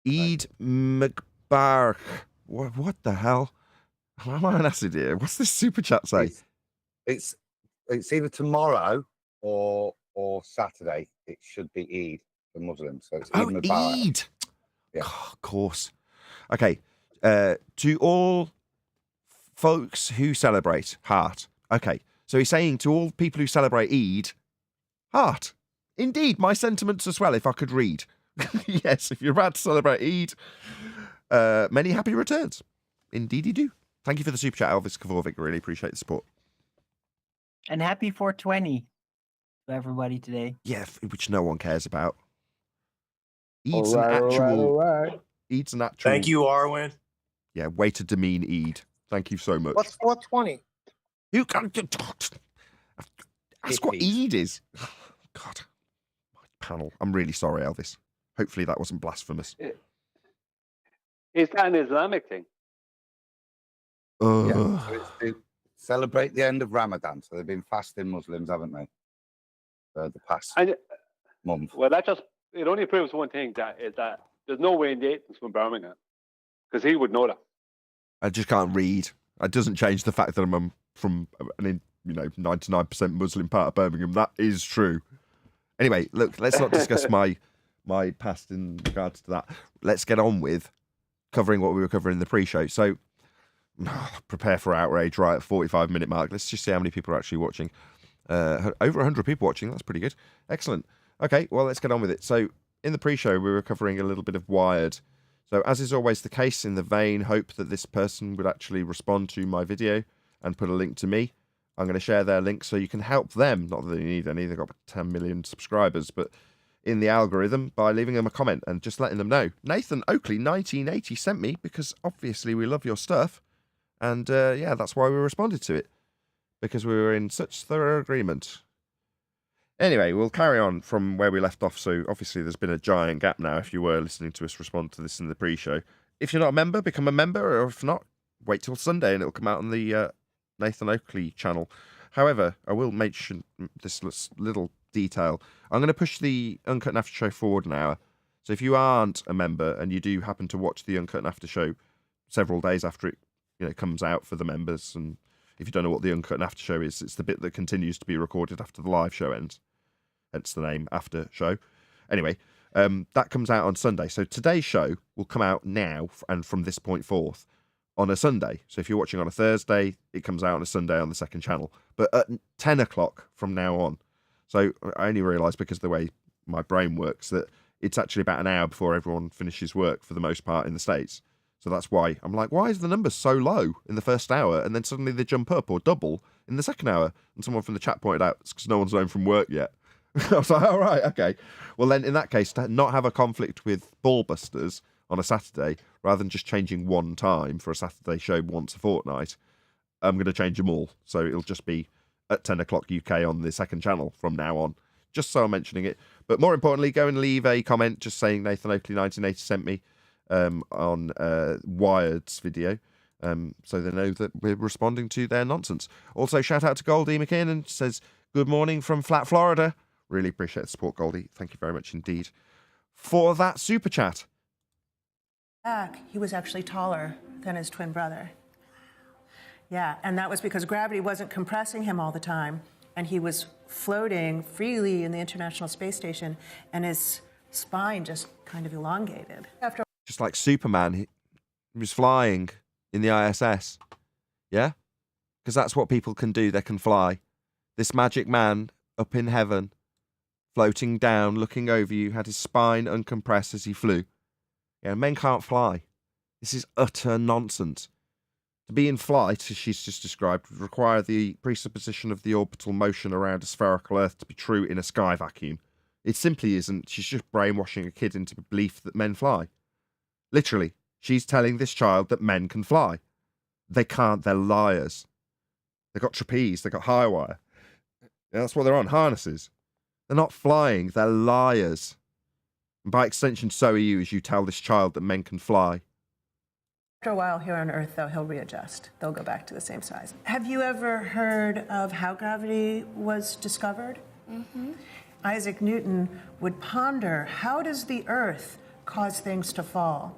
Eid McBark. What the hell? Am I on acid here? What's this super chat say? It's either tomorrow or Saturday. It should be Eid for Muslims. So it's Eid Oh, Mubarak. Eid. Yeah. Oh, of course. Okay. To all folks who celebrate, heart. Okay. So he's saying to all people who celebrate Eid, heart. Indeed, my sentiments as well, if I could read. Yes, if you're about to celebrate Eid, many happy returns. Indeed you do. Thank you for the super chat, Elvis Kvorvik. Really appreciate the support. And happy 420 to everybody today. Yeah, which no one cares about. Eid's an actual... Eid's an actual... Thank you, Arwen. Yeah, way to demean Eid. Thank you so much. What's 420? You can't ask what Hippies. Eid is. God, my panel. I'm really sorry, Elvis. Hopefully that wasn't blasphemous. Is that an Islamic thing? Ugh. Yeah, so it's to celebrate the end of Ramadan. So they've been fasting Muslims, haven't they? For the past And month. well, it only proves one thing, that is that there's no way Nathan's from Birmingham, because he would know that. I just can't read. It doesn't change the fact that I'm from an 99% Muslim part of Birmingham. That is true. Anyway, look, let's not discuss my past in regards to that. Let's get on with covering what we were covering in the pre-show. So, prepare for outrage right at 45-minute mark. Let's just see how many people are actually watching. Over 100 people watching. That's pretty good. Excellent. Okay, well, let's get on with it. So, in the pre-show, we were covering a little bit of Wired. So, as is always the case, in the vain hope that this person would actually respond to my video and put a link to me, I'm going to share their link so you can help them. Not that they need any, they've got 10 million subscribers, but in the algorithm by leaving them a comment and just letting them know. Nathan Oakley, 1980, sent me because obviously we love your stuff. And yeah, that's why we responded to it, because we were in such thorough agreement. Anyway, we'll carry on from where we left off. So obviously there's been a giant gap now if you were listening to us respond to this in the pre-show. If you're not a member, become a member, or if not, wait till Sunday and it'll come out on the Nathan Oakley channel. However, I will mention this little detail. I'm going to push the Uncut and After Show forward an hour So if you aren't a member and you do happen to watch the Uncut and After show several days after it comes out for the members, and if you don't know what the Uncut and After show is, it's the bit that continues to be recorded after the live show ends. Hence the name After Show. Anyway, that comes out on Sunday. So today's show will come out now and from this point forth on a Sunday. So if you're watching on a Thursday, it comes out on a Sunday on the second channel. But at 10 o'clock from now on. So I only realised, because of the way my brain works, that it's actually about an hour before everyone finishes work for the most part in the States. So that's why I'm like, why is the number so low in the first hour and then suddenly they jump up or double in the second hour? And someone from the chat pointed out it's because no one's home from work yet. I was like, all right, okay. Well, then in that case, to not have a conflict with Ballbusters on a Saturday, rather than just changing one time for a Saturday show once a fortnight, I'm going to change them all. So it'll just be at 10 o'clock UK on the second channel from now on, just so I'm mentioning it. But more importantly, go and leave a comment just saying Nathan Oakley 1980 sent me on Wired's video, so they know that we're responding to their nonsense. Also, shout out to Goldie McKinnon, says, good morning from Flat, Florida. Really appreciate the support, Goldie. Thank you very much indeed for that super chat. Back, he was actually taller than his twin brother. Yeah, and that was because gravity wasn't compressing him all the time, and he was floating freely in the International Space Station, and his spine just kind of elongated. Just like Superman, he was flying in the ISS. Yeah? Because that's what people can do. They can fly. This magic man up in heaven, floating down, looking over you, had his spine uncompressed as he flew. Yeah, men can't fly. This is utter nonsense. To be in flight, as she's just described, would require the presupposition of the orbital motion around a spherical Earth to be true in a sky vacuum. It simply isn't. She's just brainwashing a kid into the belief that men fly. Literally, she's telling this child that men can fly. They can't. They're liars. They've got trapeze. They've got high wire. Yeah, that's what they're on, harnesses. They're not flying. They're liars. And by extension, so are you, as you tell this child that men can fly. After a while here on Earth, though, he'll readjust. They'll go back to the same size. Have you ever heard of how gravity was discovered? Mm-hmm. Isaac Newton would ponder, how does the Earth cause things to fall?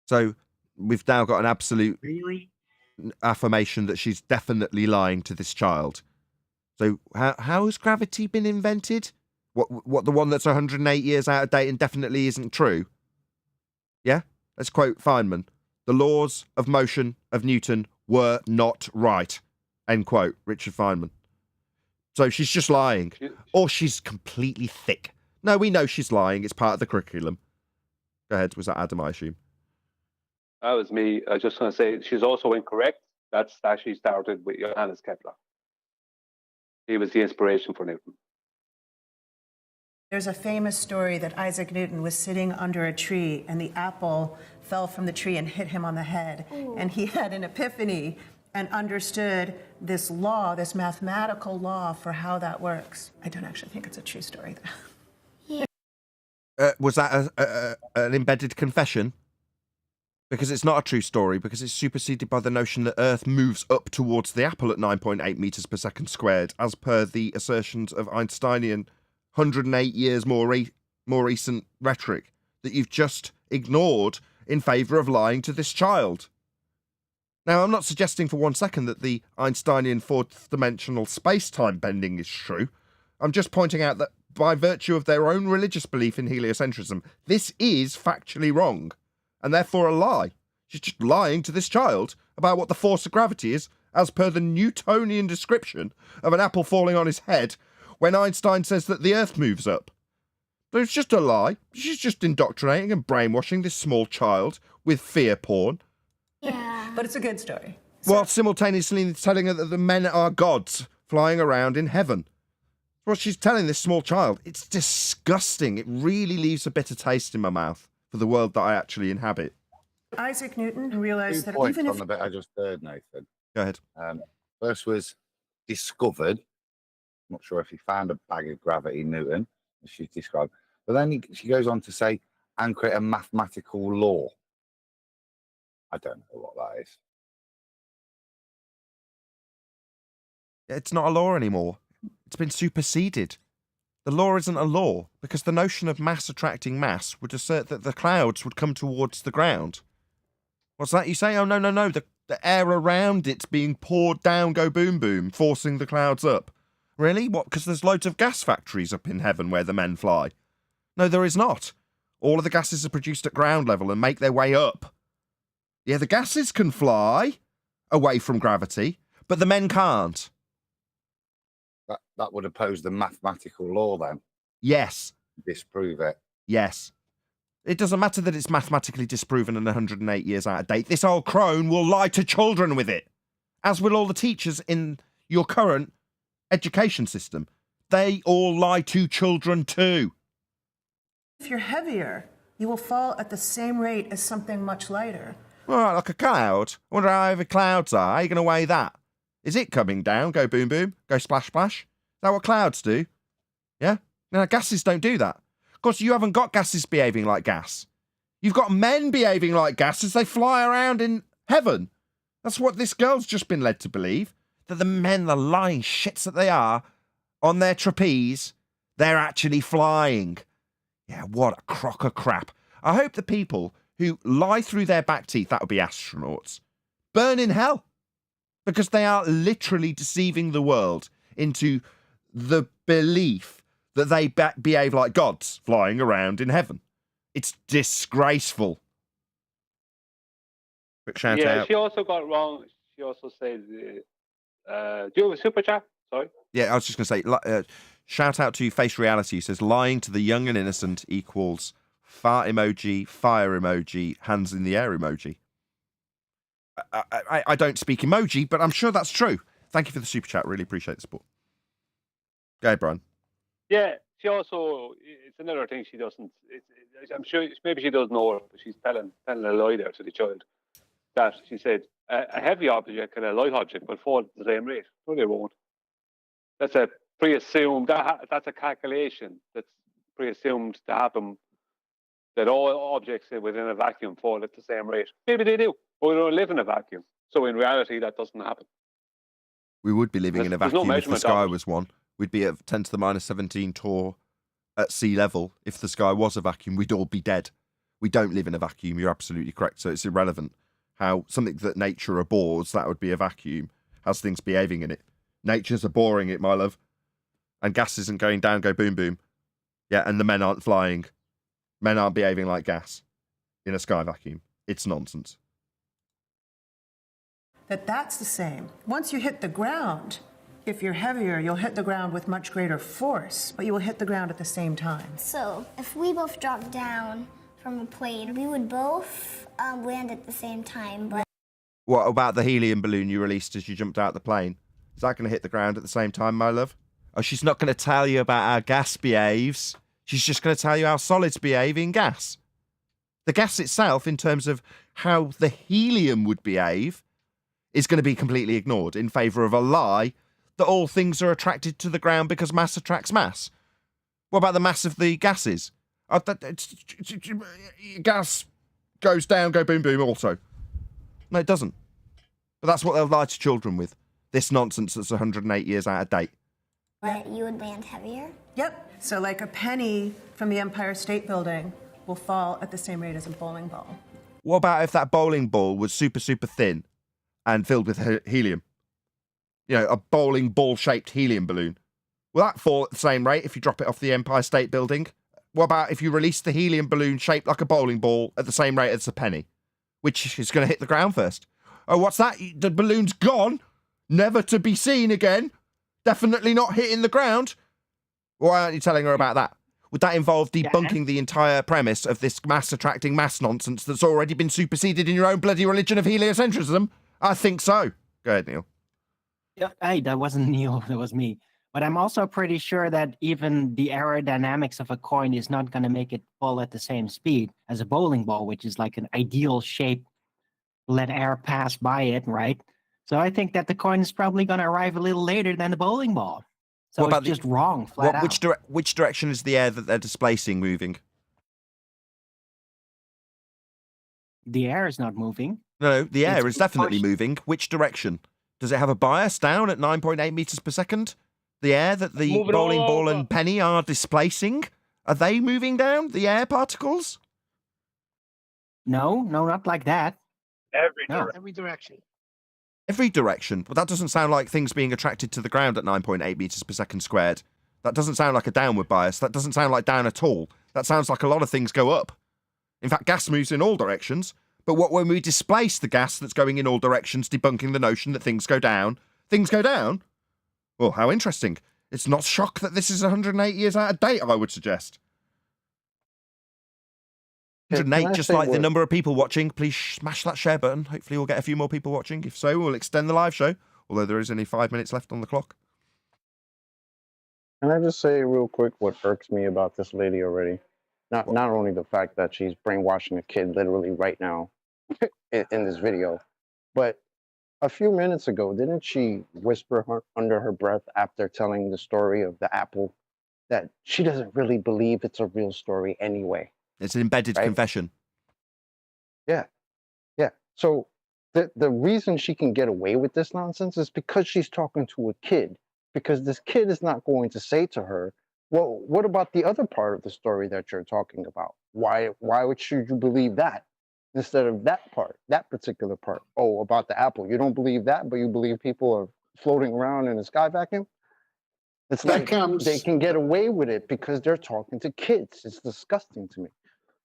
So we've now got an absolute Really? affirmation that she's definitely lying to this child. So how has gravity been invented? What the one that's 108 years out of date and definitely isn't true? Yeah? Let's quote Feynman. The laws of motion of Newton were not right. End quote. Richard Feynman. So she's just lying. Or she's completely thick. No, we know she's lying. It's part of the curriculum. Go ahead. Was that Adam, I assume? That was me. I was just going to say she's also incorrect. That's actually started with Johannes Kepler. He was the inspiration for Newton. There's a famous story that Isaac Newton was sitting under a tree and the apple fell from the tree and hit him on the head. Ooh. And he had an epiphany and understood this law, this mathematical law for how that works. I don't actually think it's a true story, though. Was that an embedded confession? Because it's not a true story, because it's superseded by the notion that Earth moves up towards the apple at 9.8 meters per second squared, as per the assertions of Einsteinian 108 years more recent rhetoric that you've just ignored in favour of lying to this child. Now, I'm not suggesting for 1 second that the Einsteinian fourth dimensional space-time bending is true. I'm just pointing out that by virtue of their own religious belief in heliocentrism, this is factually wrong, and therefore a lie. She's just lying to this child about what the force of gravity is, as per the Newtonian description of an apple falling on his head, when Einstein says that the Earth moves up. So it's just a lie. She's just indoctrinating and brainwashing this small child with fear porn. Yeah. But it's a good story. While simultaneously telling her that the men are gods flying around in heaven. Well, she's telling this small child. It's disgusting. It really leaves a bitter taste in my mouth for the world that I actually inhabit. Isaac Newton realized that points even on if... the bit I just heard, Nathan. Go ahead. First was discovered. Not sure if he found a bag of gravity, Newton, as she's described. But then she goes on to say, and create a mathematical law. I don't know what that is. It's not a law anymore. It's been superseded. The law isn't a law, because the notion of mass attracting mass would assert that the clouds would come towards the ground. What's that you say? Oh, no, the air around it's being poured down, go boom boom, forcing the clouds up. Really? What, because there's loads of gas factories up in heaven where the men fly? No, there is not. All of the gases are produced at ground level and make their way up. Yeah, the gases can fly away from gravity, but the men can't. That would oppose the mathematical law then. Yes. Disprove it. Yes. It doesn't matter that it's mathematically disproven and 108 years out of date. This old crone will lie to children with it, as will all the teachers in your current education system. They all lie to children too. If you're heavier, you will fall at the same rate as something much lighter. All right, like a cloud. I wonder how heavy clouds are. How are you going to weigh that? Is it coming down, go boom boom, go splash splash? Is that what clouds do? Yeah? Now, gases don't do that. Of course, you haven't got gases behaving like gas. You've got men behaving like gas as they fly around in heaven. That's what this girl's just been led to believe. That the men, the lying shits that they are, on their trapeze, they're actually flying. Yeah, what a crock of crap. I hope the people who lie through their back teeth, that would be astronauts, burn in hell. Because they are literally deceiving the world into the belief that they behave like gods flying around in heaven. It's disgraceful. Quick shout out. She also got wrong. She also said, do you have a super chat? Sorry. Yeah, I was just going to say, shout out to Face Reality, who says, lying to the young and innocent equals fart emoji, fire emoji, hands in the air emoji. I don't speak emoji, but I'm sure that's true. Thank you for the super chat. Really appreciate the support. Go ahead, Brian. Yeah, she also, it's another thing she doesn't, I'm sure, maybe she doesn't know her, but she's telling a lie there to the child. That she said, a heavy object and a light object will fall at the same rate. No, they won't. That's a pre-assumed, that's a calculation that's pre-assumed to happen, that all objects within a vacuum fall at the same rate. Maybe they do, but we don't live in a vacuum. So in reality, that doesn't happen. We would be living in a There's no vacuum if the measurement sky of it. was one. We'd be at 10 to the minus 17 torr at sea level. If the sky was a vacuum, we'd all be dead. We don't live in a vacuum. You're absolutely correct. So it's irrelevant how something that nature abhors, that would be a vacuum, has things behaving in it. Nature's abhorring it, my love. And gas isn't going down, go boom, boom. Yeah, and the men aren't flying. Men aren't behaving like gas in a sky vacuum. It's nonsense. That's the same. Once you hit the ground, if you're heavier, you'll hit the ground with much greater force, but you will hit the ground at the same time. So, if we both dropped down from a plane, we would both land at the same time, but... What about the helium balloon you released as you jumped out the plane? Is that going to hit the ground at the same time, my love? Oh, she's not going to tell you about how gas behaves. She's just going to tell you how solids behave in gas. The gas itself, in terms of how the helium would behave, is going to be completely ignored in favour of a lie that all things are attracted to the ground because mass attracts mass. What about the mass of the gases? Gas goes down, go boom boom also. No, it doesn't. But that's what they'll lie to children with. This nonsense that's 108 years out of date. But you would land heavier? Yep. So like a penny from the Empire State Building will fall at the same rate as a bowling ball. What about if that bowling ball was super, super thin and filled with helium? You know, a bowling ball-shaped helium balloon. Will that fall at the same rate if you drop it off the Empire State Building? What about if you release the helium balloon shaped like a bowling ball at the same rate as a penny? Which is going to hit the ground first. Oh, what's that? The balloon's gone? Never to be seen again? Definitely not hitting the ground? Why aren't you telling her about that? Would that involve debunking the entire premise of this mass-attracting mass nonsense that's already been superseded in your own bloody religion of heliocentrism? I think so. Go ahead, Neil. Yeah, hey, that wasn't Neil, that was me. But I'm also pretty sure that even the aerodynamics of a coin is not going to make it fall at the same speed as a bowling ball, which is like an ideal shape, let air pass by it, right? So I think that the coin is probably going to arrive a little later than the bowling ball. So What about it's just wrong, flat out. Which direction is the air that they're displacing moving? The air is not moving. No, the air It's is definitely pushing. moving. Which direction? Does it have a bias down at 9.8 meters per second? The air that the Moving bowling all ball over. and penny are displacing? Are they moving down, the air particles? No, not like that. No. Every direction. Every direction. But that doesn't sound like things being attracted to the ground at 9.8 meters per second squared. That doesn't sound like a downward bias. That doesn't sound like down at all. That sounds like a lot of things go up. In fact, gas moves in all directions. But when we displace the gas that's going in all directions, debunking the notion that things go down, things go down? Well, how interesting. It's not shock that this is 108 years out of date, I would suggest. Can 108, I just say like the what- number of people watching. Please smash that share button. Hopefully we'll get a few more people watching. If so, we'll extend the live show, although there is only 5 minutes left on the clock. Can I just say real quick what irks me about this lady already? Not only the fact that she's brainwashing a kid literally right now in this video, but a few minutes ago, didn't she whisper under her breath after telling the story of the apple that she doesn't really believe it's a real story anyway? It's an embedded Right. confession. Yeah. So the reason she can get away with this nonsense is because she's talking to a kid. Because this kid is not going to say to her, well, what about the other part of the story that you're talking about? Why should you believe that instead of that part, that particular part? Oh, about the apple. You don't believe that, but you believe people are floating around in a sky vacuum? It's That like comes- they can get away with it because they're talking to kids. It's disgusting to me.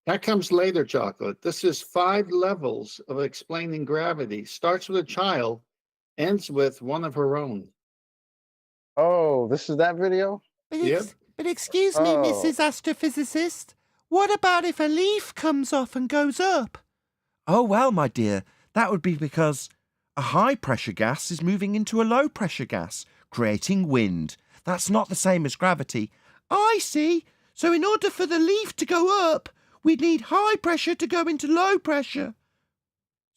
That comes later, Chocolate. This is 5 levels of explaining gravity. Starts with a child, ends with one of her own. Oh, this is that video? Yep. But excuse me, Oh. Mrs. Astrophysicist. What about if a leaf comes off and goes up? Oh, well, my dear, that would be because a high-pressure gas is moving into a low-pressure gas, creating wind. That's not the same as gravity. I see. So in order for the leaf to go up, we'd need high pressure to go into low pressure.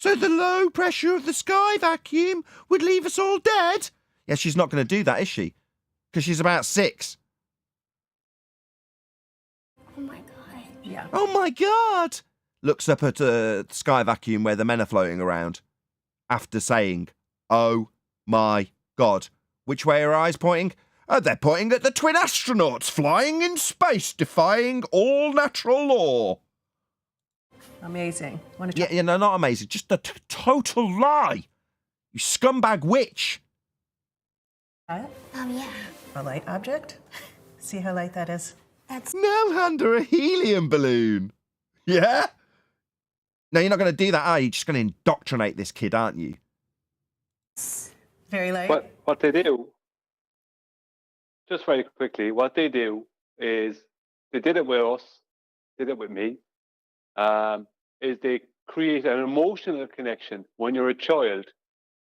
So the low pressure of the sky vacuum would leave us all dead? Yeah, she's not going to do that, is she? Because she's about 6. Oh my god. Yeah. Oh my God! Looks up at the sky vacuum where the men are floating around. After saying, oh my God. Which way are her eyes pointing? Oh, they're pointing at the twin astronauts flying in space, defying all natural law. Amazing. Want to Yeah, no, not amazing. Just a total lie. You scumbag witch. try it? Yeah. A light object? See how light that is? That's No hand or a helium balloon. Yeah? No, you're not going to do that, are you? You're just going to indoctrinate this kid, aren't you? Very light. But what they do, just very quickly, what they do is they did it with us, did it with me, is they create an emotional connection when you're a child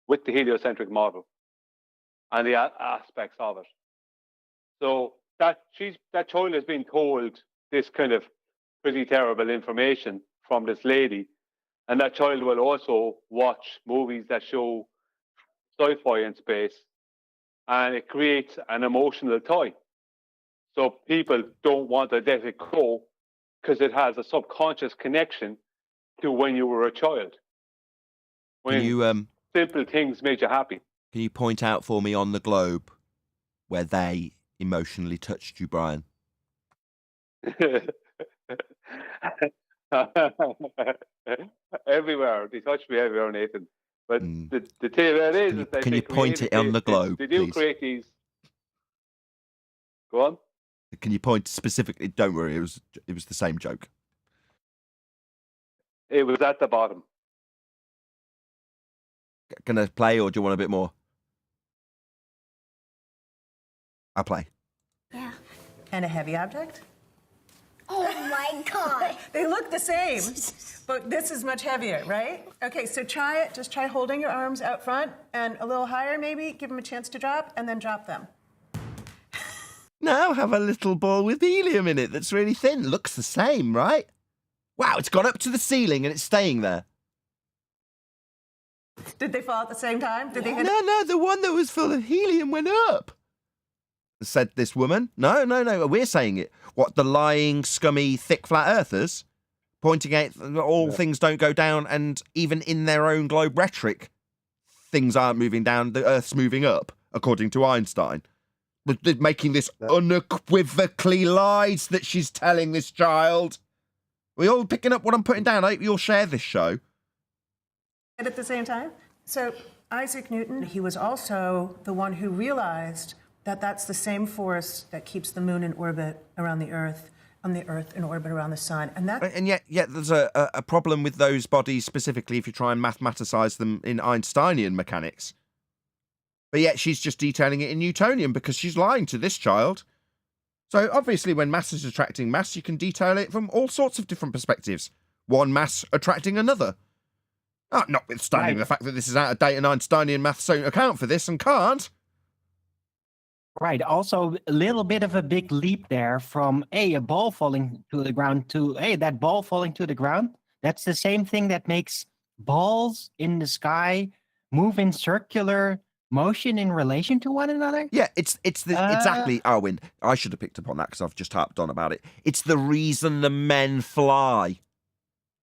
with the heliocentric model and the aspects of it. So that child has been told this kind of pretty terrible information from this lady, and that child will also watch movies that show sci-fi in space, and it creates an emotional tie. So people don't want to let it go because it has a subconscious connection to when you were a child. When Can you simple things made you happy. can you point out for me on the globe where they emotionally touched you, Brian? Everywhere. They touch me everywhere, Nathan. But Mm. the thing about it is that Can they you point created it on these- the globe, They do please? create these. Go on. Can you point specifically? Don't worry, it was the same joke. It was at the bottom. Gonna play, or do you want a bit more? I'll play. yeah. And a heavy object? Oh my god. They look the same, but this is much heavier, right? Okay, so try it. Just try holding your arms out front and a little higher maybe. Give them a chance to drop, and then drop them. Now have a little ball with helium in it that's really thin. Looks the same, right? Wow, it's gone up to the ceiling and it's staying there. Did they fall at the same time? Did they hit? No, the one that was full of helium went up. Said this woman. No, we're saying it. What, the lying, scummy, thick flat earthers? Pointing out that all things don't go down, and even in their own globe rhetoric, things aren't moving down, the earth's moving up, according to Einstein. With making this unequivocally lies that she's telling this child. We all picking up what I'm putting down? I hope you'll share this show. And at the same time, so Isaac Newton, he was also the one who realized that that's the same force that keeps the moon in orbit around the Earth, and the Earth in orbit around the sun. And yet there's a problem with those bodies specifically if you try and mathematicize them in Einsteinian mechanics. But yet she's just detailing it in Newtonian because she's lying to this child. So obviously when mass is attracting mass, you can detail it from all sorts of different perspectives. One mass attracting another. Notwithstanding the fact that this is out of date and Einsteinian maths don't account for this and can't. Right. Also, a little bit of a big leap there from a ball falling to the ground to that ball falling to the ground. That's the same thing that makes balls in the sky move in circular motion in relation to one another. Yeah, exactly, Arwin. I should have picked up on that because I've just harped on about it. It's the reason the men fly,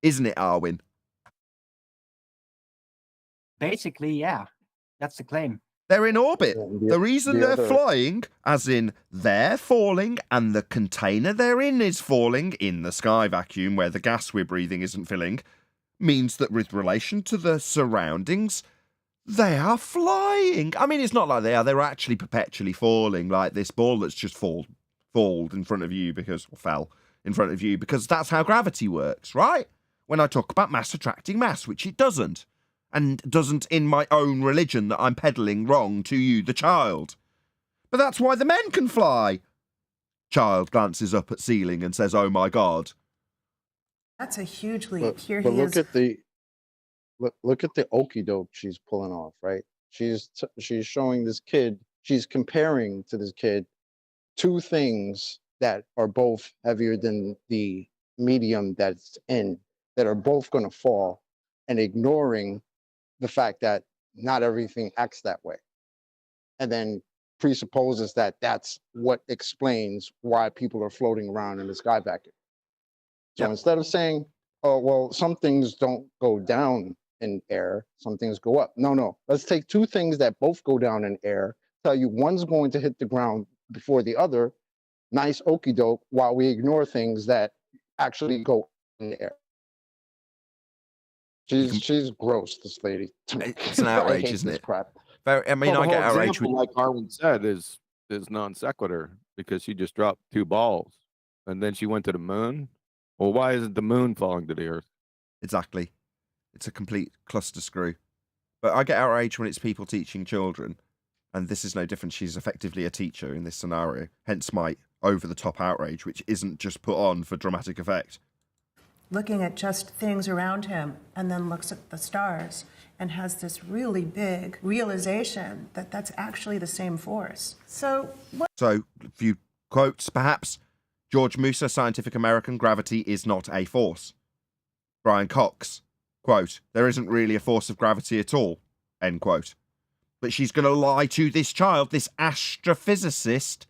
isn't it, Arwin? Basically, yeah, that's the claim. They're in orbit. The reason they're flying, as in they're falling and the container they're in is falling in the sky vacuum where the gas we're breathing isn't filling, means that with relation to the surroundings, they are flying. I mean, it's not like they are. They're actually perpetually falling, like this ball that's just fell in front of you because that's how gravity works, right? When I talk about mass attracting mass, which it doesn't. And doesn't in my own religion that I'm peddling wrong to you, the child. But that's why the men can fly. Child glances up at ceiling and says, "Oh my God." that's a huge leap. Here But he is. look at the okie doke she's pulling off, right? She's showing this kid, she's comparing to this kid two things that are both heavier than the medium that's in, that are both going to fall, and ignoring the fact that not everything acts that way, and then presupposes that that's what explains why people are floating around in the sky vacuum. So instead of saying, oh, well, some things don't go down in air, some things go up. No. Let's take two things that both go down in air, tell you one's going to hit the ground before the other, nice okie doke, while we ignore things that actually go in the air. She's gross, this lady. It's an outrage, isn't it? Crap. I mean, Well, I the get whole outrage. example, like Arwen said, is non sequitur because she just dropped two balls and then she went to the moon. Well, why isn't the moon falling to the earth? Exactly. It's a complete cluster screw. But I get outraged when it's people teaching children, and this is no different. She's effectively a teacher in this scenario, hence my over-the-top outrage, which isn't just put on for dramatic effect. Looking at just things around him and then looks at the stars and has this really big realization that that's actually the same force. So a few quotes, perhaps. George Musa, Scientific American, gravity is not a force. Brian Cox, quote, there isn't really a force of gravity at all, end quote. But she's going to lie to this child, this astrophysicist,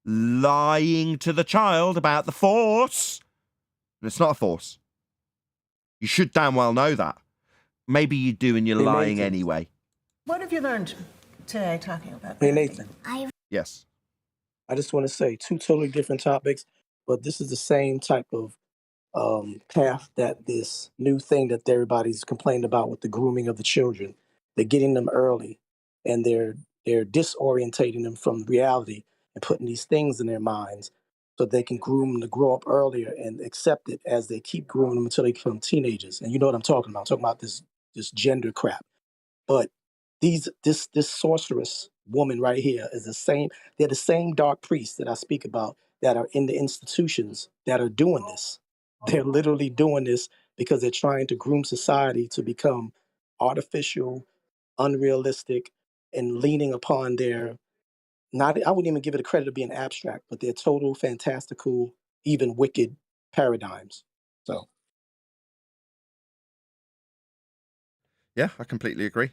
lying to the child about the force. And it's not a force. You should damn well know that. Maybe you do and you're lying anyway. what have you learned today talking about Hey, gravity? Nathan. Yes. I just want to say two totally different topics, but this is the same type of path that this new thing that everybody's complaining about with the grooming of the children. They're getting them early, and they're disorientating them from reality and putting these things in their minds so they can groom them to grow up earlier and accept it as they keep grooming them until they become teenagers. And you know what I'm talking about. I'm talking about this gender crap. But this sorceress woman right here is the same. They're the same dark priests that I speak about that are in the institutions that are doing this. They're literally doing this because they're trying to groom society to become artificial, unrealistic, and leaning upon their I wouldn't even give it a credit of being abstract, but their total fantastical, even wicked paradigms. So Yeah, I completely agree.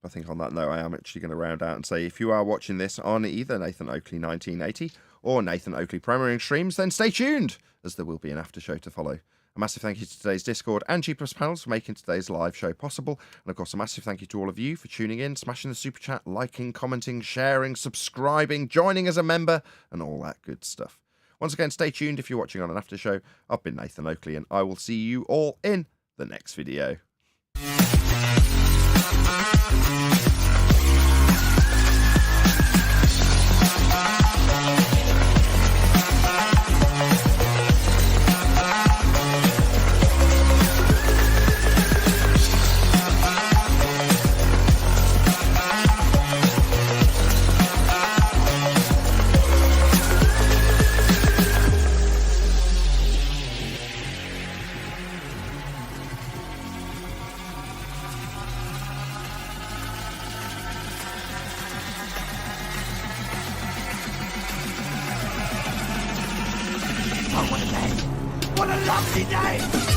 I think on that note, I am actually going to round out and say, if you are watching this on either Nathan Oakley 1980 or Nathan Oakley Premiering streams, then stay tuned, as there will be an after show to follow. A massive thank you to today's Discord and G Plus panels for making today's live show possible. And of course, a massive thank you to all of you for tuning in, smashing the super chat, liking, commenting, sharing, subscribing, joining as a member, and all that good stuff. Once again, stay tuned if you're watching on an after show. I've been Nathan Oakley, and I will see you all in the next video. What a lovely day!